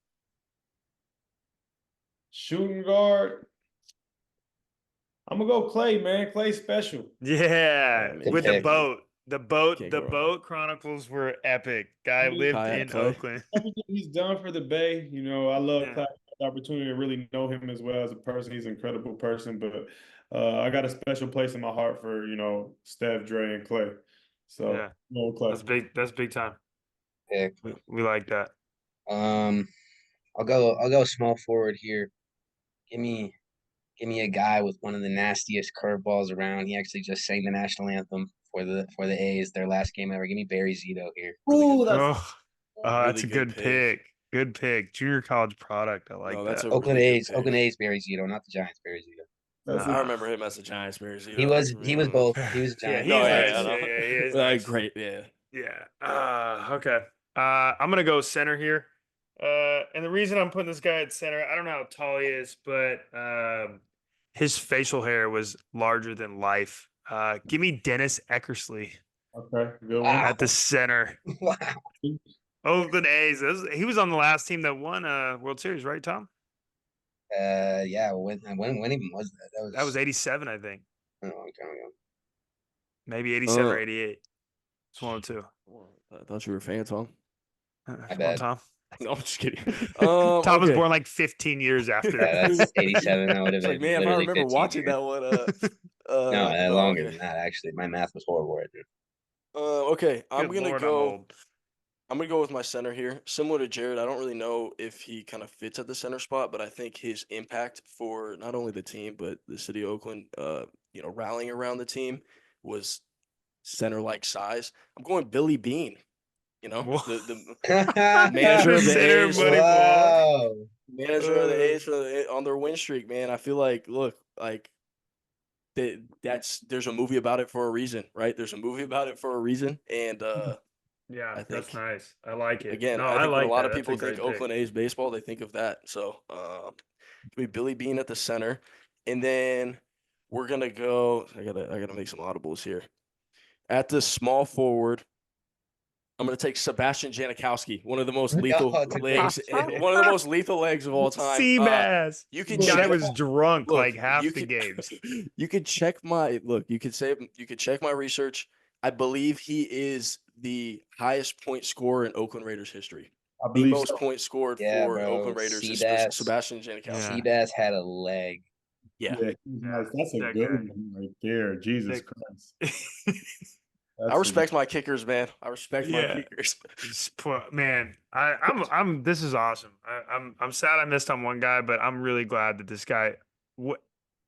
Shooting guard. I'm gonna go Clay, man. Clay's special. Yeah, man, with pick. the boat, Can't the go wrong. boat chronicles were epic. Guy lived Kayak in Clay. Oakland. Everything he's done for the Bay, I love Yeah. Clay. The opportunity to really know him as well as a person. He's an incredible person, but I got a special place in my heart for Steph, Dre, and Clay. So Yeah. Clay. That's big. That's big time. Pick. We like that. I'll go small forward here. Give me a guy with one of the nastiest curveballs around. He actually just sang the national anthem for the A's, their last game ever. Give me Barry Zito here. Really good pick. Oh, that's a Really good good pick. pick. Good pick. Junior college product. I like No, that's that. a Oakland really good A's, pick. Oakland A's, Barry Zito, not the Giants, Barry Zito. That's I it. remember him as a Giants Bears. He was both. He was a Yeah, Giant. he No, is yeah, nice. I know. Yeah, he is Like, nice. great, yeah. Yeah. Okay. I'm gonna go center here. And the reason I'm putting this guy at center, I don't know how tall he is, but his facial hair was larger than life. Give me Dennis Eckersley Okay, good one. Wow. at the center. Wow. Oakland A's. He was on the last team that won World Series, right, Tom? Yeah. When even was that? That was 87, I think. a long time ago. Maybe 87 or Uh, 88. It's one of the two. I thought you were a fan, Tom. Come on, bad. Tom. No, I'm just kidding. Tom was okay. born like 15 years after. Yeah, that's 87. That would have It's like, been man, if I literally remember 15 watching years. that one. No, longer okay. than that. Actually, my math was horrible right there. Okay, I'm Good gonna Lord, I'm go. old. I'm gonna go with my center here. Similar to Jared, I don't really know if he kind of fits at the center spot, but I think his impact for not only the team but the city of Oakland, rallying around the team was center-like size. I'm going Billy Bean. Whoa. The manager of the Center A's. money ball. Wow. manager of the A's on their win streak, man. I feel like, look, like there's a movie about it for a reason, right? There's a movie about it for a reason, and Yeah, I that's think nice. I like it. again, No, I I think when like a lot that. of That's a people think great pick. Oakland A's baseball, they think of that. So, give me Billy Bean at the center, and then we're gonna go. I gotta make some audibles here. At the small forward, I'm gonna take Sebastian Janikowski, one of the most lethal Oh, dude. legs, one of the most lethal legs of all time. Seabass. You can Guy check. was drunk Look, like half you the could- games. You could check my look. You could check my research. I believe he is the highest point scorer in Oakland Raiders history. I The believe most so. points scored Yeah, for bro. Oakland Raiders is Seabass. Sebastian Janikowski. Yeah. Seabass had a leg. Yeah. Yeah, he's nice. That's a that good guy. one right there. Jesus That- Christ. I respect my kickers, man. I respect my Yeah. kickers. Man, I'm. This is awesome. I'm sad I missed on one guy, but I'm really glad that this guy.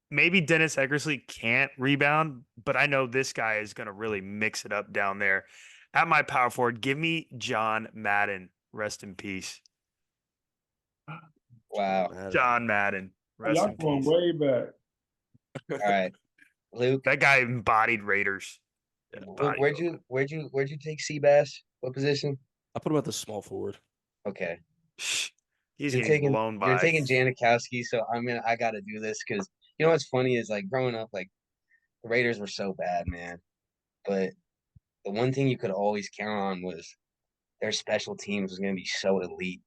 Maybe Dennis Eckersley can't rebound, but I know this guy is going to really mix it up down there. At my power forward, give me John Madden. Rest in peace, Wow. John Madden. Rest Y'all in going peace. way back. All right. Luke, That guy embodied Raiders. Luke, where'd you take Seabass? What position? I put him at the small forward. Okay. He's You're getting taking blown by. You're taking Janikowski, so I gotta do this because you know what's funny is like growing up, like the Raiders were so bad, man. But the one thing you could always count on was their special teams was gonna be so elite.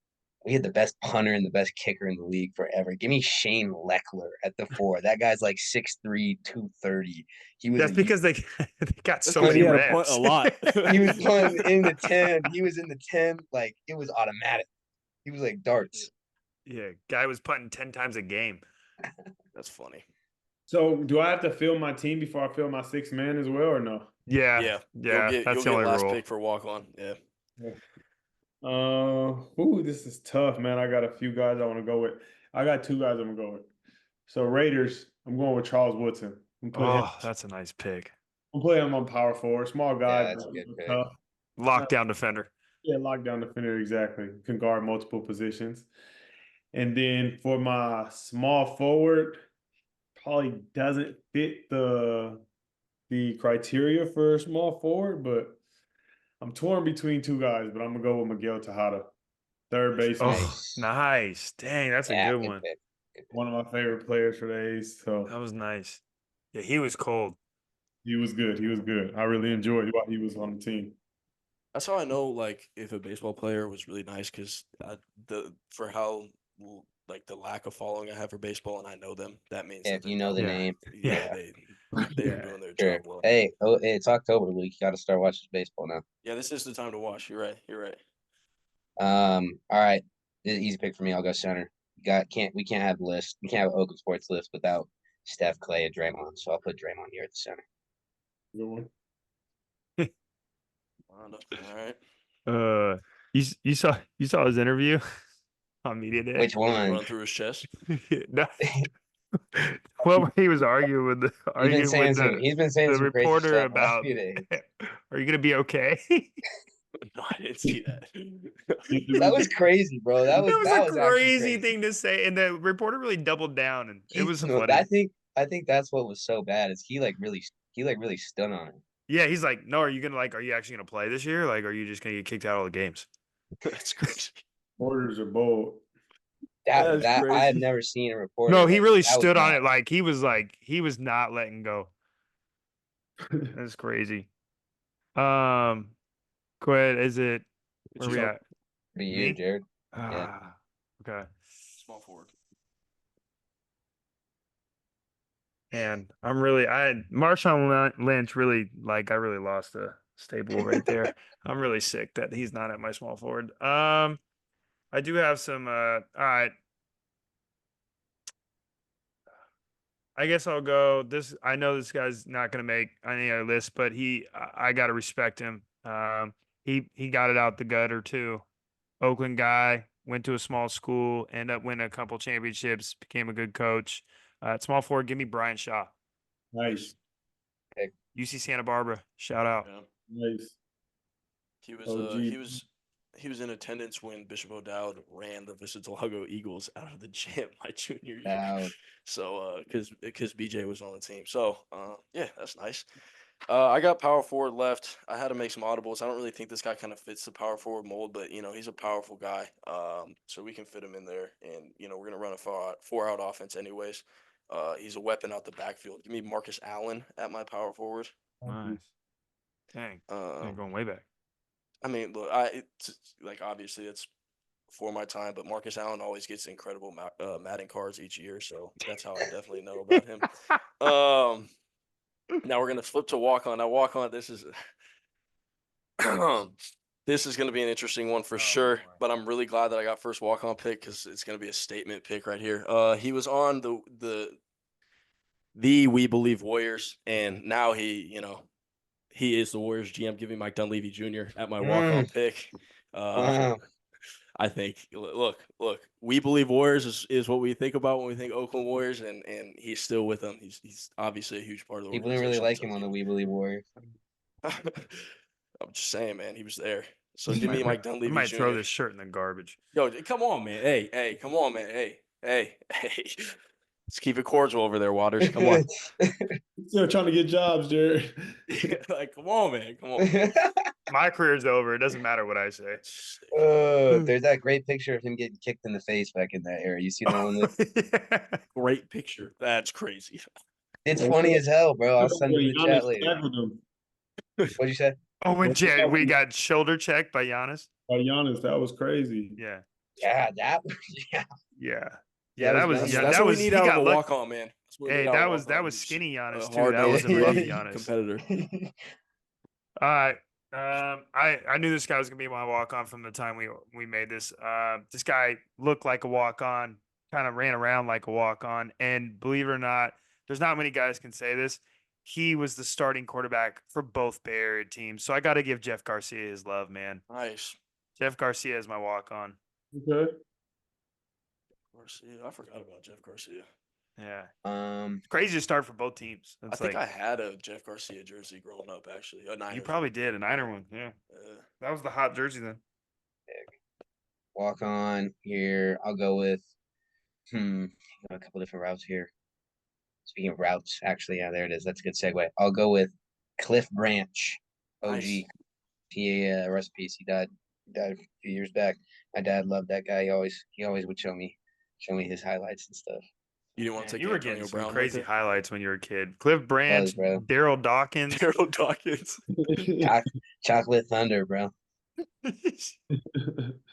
We had the best punter and the best kicker in the league forever. Give me Shane Leckler at the 4. That guy's like 6'3", 230. He was That's because they got so Because many he had to reps. punt a lot. he was punting in the 10. He was in the 10. Like, it was automatic. He was like darts. Yeah, guy was punting 10 times a game. That's funny. So do I have to fill my team before I fill my 6th man as well, or no? Yeah. You'll That's the get only last rule. pick for walk on. Yeah. This is tough, man. I got a few guys I want to go with. I got 2 guys I'm gonna go with. So Raiders, I'm going with Charles Woodson. That's a nice pick. I'm playing him on power forward, small guy. Yeah, that's a good pick. Tough. Lockdown defender. Yeah, lockdown defender, exactly. Can guard multiple positions. And then for my small forward, probably doesn't fit the criteria for a small forward, but I'm torn between 2 guys, but I'm gonna go with Miguel Tejada, third baseman. Oh, nice. Dang, that's a good one. Pick. One of my favorite players for the A's. So That was nice. Yeah, he was cold. he was good. He was good. I really enjoyed while he was on the team. That's how I know, like, if a baseball player was really nice, because for how the lack of following I have for baseball, and I know them, that means Yeah, that if you know the name. Yeah, they're doing their Sure. job well. Hey, it's October week. You got to start watching baseball now. Yeah, this is the time to watch. You're right. All right. This is an easy pick for me. I'll go center. We can't have list. We can't have Oakland Sports list without Steph, Clay, and Draymond. So I'll put Draymond here at the center. Good one. All right. You saw his interview on media day. Which one? Run through his chest. No. Well, he was arguing with the He's been saying some crazy reporter stuff about. Are you gonna be okay? No, I didn't see that. That was crazy, bro. That was a crazy thing to say, and the reporter really doubled down, and it was funny. I think that's what was so bad is he really stood on it. Yeah, he's like, no, are you actually gonna play this year? Like, are you just gonna get kicked out of all the games? That's crazy. Orders are bold. That I had never seen a reporter. No, he really stood on it. Like he was not letting go. That's crazy. Go ahead. Is it where we at? For you, Jared. Yeah. Okay. Small forward. And Marshawn Lynch really, I really lost a staple right there. I'm really sick that he's not at my small forward. I do have some, all right. I guess I'll go I know this guy's not going to make any other list, but I got to respect him. He got it out the gutter too. Oakland guy, went to a small school, ended up winning a couple championships, became a good coach. At small forward, give me Brian Shaw. Nice. UC Santa Barbara, shout out. Yeah. Nice. He was in attendance when Bishop O'Dowd ran the Visitalago Eagles out of the gym my junior year. Wow. So, because BJ was on the team. So, yeah, that's nice. I got power forward left. I had to make some audibles. I don't really think this guy kind of fits the power forward mold, but he's a powerful guy. So we can fit him in there, and we're gonna run a four-out offense anyways. He's a weapon out the backfield. Give me Marcus Allen at my power forward. Nice. Dang, I'm going way back. I mean, look, obviously it's before my time, but Marcus Allen always gets incredible Madden cards each year, so that's how I definitely know about him. Now we're gonna flip to walk on. Now walk on. This is this is gonna be an interesting one for sure. Boy. But I'm really glad that I got first walk on pick because it's gonna be a statement pick right here. He was on the We Believe Warriors, and now he is the Warriors GM. Give me Mike Dunleavy Jr. at my walk on pick. I think look, We Believe Warriors is what we think about when we think Oakland Warriors, and he's still with them. He's obviously a huge part of the People didn't really like him on the We Believe Warriors. I'm just saying, man, he was there. So give me Mike Dunleavy. I might Jr. throw this shirt in the garbage. Yo, come on, man. Hey, come on, man. Hey. Let's keep it cordial over there, Waters. Come on. Still trying to get jobs, Jared. Come on, man. Come on. My career's over. It doesn't matter what I say. There's that great picture of him getting kicked in the face back in that era. You see that one? Great picture. That's crazy. It's funny as hell, bro. I'll send it in the chat later. What'd you say? Oh, when we got shoulder checked by Giannis. By Giannis, that was crazy. Yeah. Yeah, yeah. Yeah. That That was was nice. yeah. That's that what was we need he out of got a lucky. walk-on, man. That's what we Hey, need out of a walk-on. that was Just skinny Giannis too. hard That was a nosed, fluffy yeah, Giannis. competitor. All right. I knew this guy was gonna be my walk on from the time we made this. This guy looked like a walk on, kind of ran around like a walk on, and believe it or not, there's not many guys can say this. He was the starting quarterback for both Bay Area teams, so I got to give Jeff Garcia his love, man. Nice. Jeff Garcia is my walk on. Okay. Garcia. I forgot about Jeff Garcia. Yeah. Crazy to start for both teams. I think I had a Jeff Garcia jersey growing up, actually. A Niners. You probably did, a Niner one. Yeah. That was the hot jersey then. Walk on here. I'll go with a couple different routes here. Speaking of routes, actually, yeah, there it is. That's a good segue. I'll go with Cliff Branch, OG. Nice. He rest in peace. He died a few years back. My dad loved that guy. He always would show me his highlights and stuff. You didn't want to take You were Antonio getting some Brown crazy with it? highlights when you were a kid. Cliff Branch, bro. Daryl Dawkins. Daryl Dawkins. Chocolate Thunder, bro.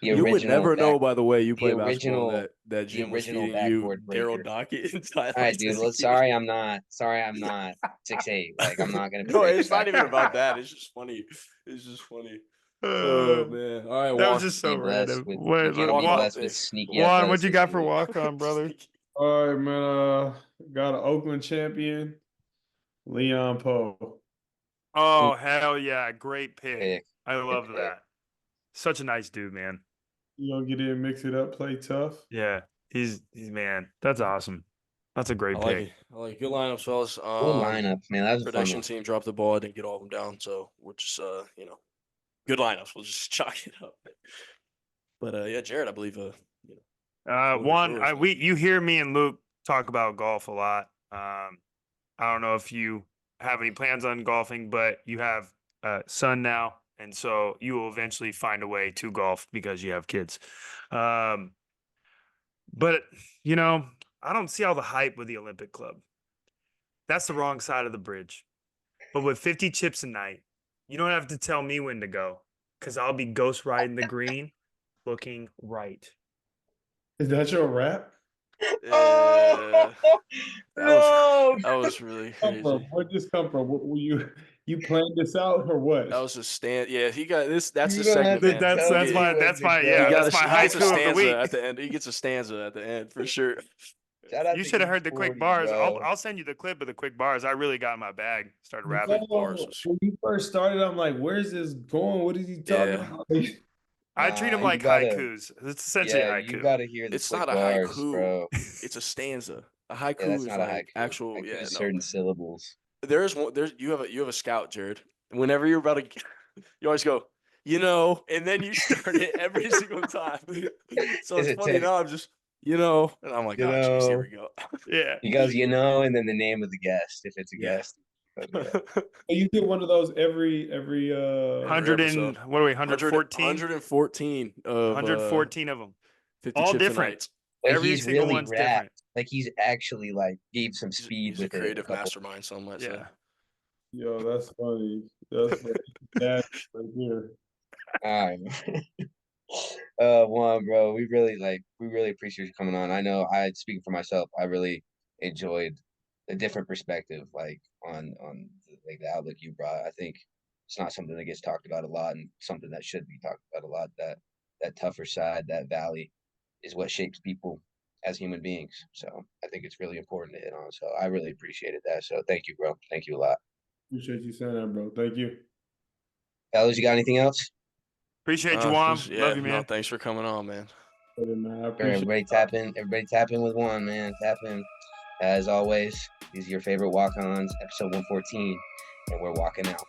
You would never know, by the way, you play basketball original- that Jim was original feeding you backboard breaker. Daryl Dawkins. All right, dude. Well, sorry, I'm not 6'8". Like, I'm not gonna. Be No, breaking it's not even backboard. about that. It's just funny. Oh man! All right, That Juan. was just so Be blessed random. with- What, be Walk on. blessed with sneaky Juan, what you got for athleticism. walk on, brother? All right, man. Got an Oakland champion, Leon Poe. Oh, hell yeah. Great pick. Pick. I love pick. that. Such a nice dude, man. You know, get in, mix it up, play tough. Yeah. He's man. That's awesome. That's a great I pick. like it. I like it. Good lineups, fellas. Good lineup, man. That was a fun Production one. team dropped the ball. I didn't get all of them down, so we're just good lineups. We'll just chalk it up. But yeah, Jared, I believe Juan, you hear me and Luke talk about golf a lot. I don't know if you have any plans on golfing, but you have a son now, and so you will eventually find a way to golf because you have kids. But I don't see all the hype with the Olympic Club. That's the wrong side of the bridge. But with 50 chips a night, you don't have to tell me when to go, because I'll be ghost riding the green, looking right. Is that your rap? that was really crazy. Where'd this come from? What, were you planned this out or what? That was a stand. Yeah, he got this. That's You the don't have segment. to man. That's tell my me that's when my to yeah go. that's my he gets a haiku of the stanza week. at the end. He gets a stanza at the end for sure. Shout out You to should have heard the quick E40, bars. bro. I'll send you the clip of the quick bars. I really got in my bag. Started rapping. bars. When you first started, I'm like, where's this going? What is he talking Yeah. about? I treat them Nah, you like gotta- haikus. It's essentially Yeah, haiku. you gotta hear the It's quick not a bars, haiku. bro. It's a stanza. A haiku Yeah, that's is not a like haiku. actual. Haiku Yeah, is no. certain syllables. There's one. You have a scout, Jared. Whenever you're about to, you always go, and then you start it every single time. So Is it's it funny tick? now. I'm just, and I'm like, oh, jeez, here we go. Yeah. He goes, and then the name of the guest, if it's a Yeah. guest. Okay. You get one of those every 100 and episode. what are we? 114. 114 of 114 of them. 50 All chips a different. night. Like Every he's single really one's rapped. different. Like he's actually like gave some speed He's a with it. creative mastermind. So much. Yeah. Yo, that's funny. That's funny. That's right here. All right. Juan, bro, we really appreciate you coming on. I know speaking for myself, I really enjoyed a different perspective, like on like the outlook you brought. I think it's not something that gets talked about a lot, and something that should be talked about a lot. That tougher side, that valley, is what shapes people as human beings. So I think it's really important to hit on. So I really appreciated that. So thank you, bro. Thank you a lot. Appreciate you saying that, bro. Thank you. Fellas, you got anything else? Appreciate you, Juan. Yeah, Love you, man. No, thanks for coming on, man. Man, I Sure, appreciate everybody tap in. Everybody tap in with Juan, man. Tap in. As always, these are your favorite walk-ons, episode 114, and we're walking out.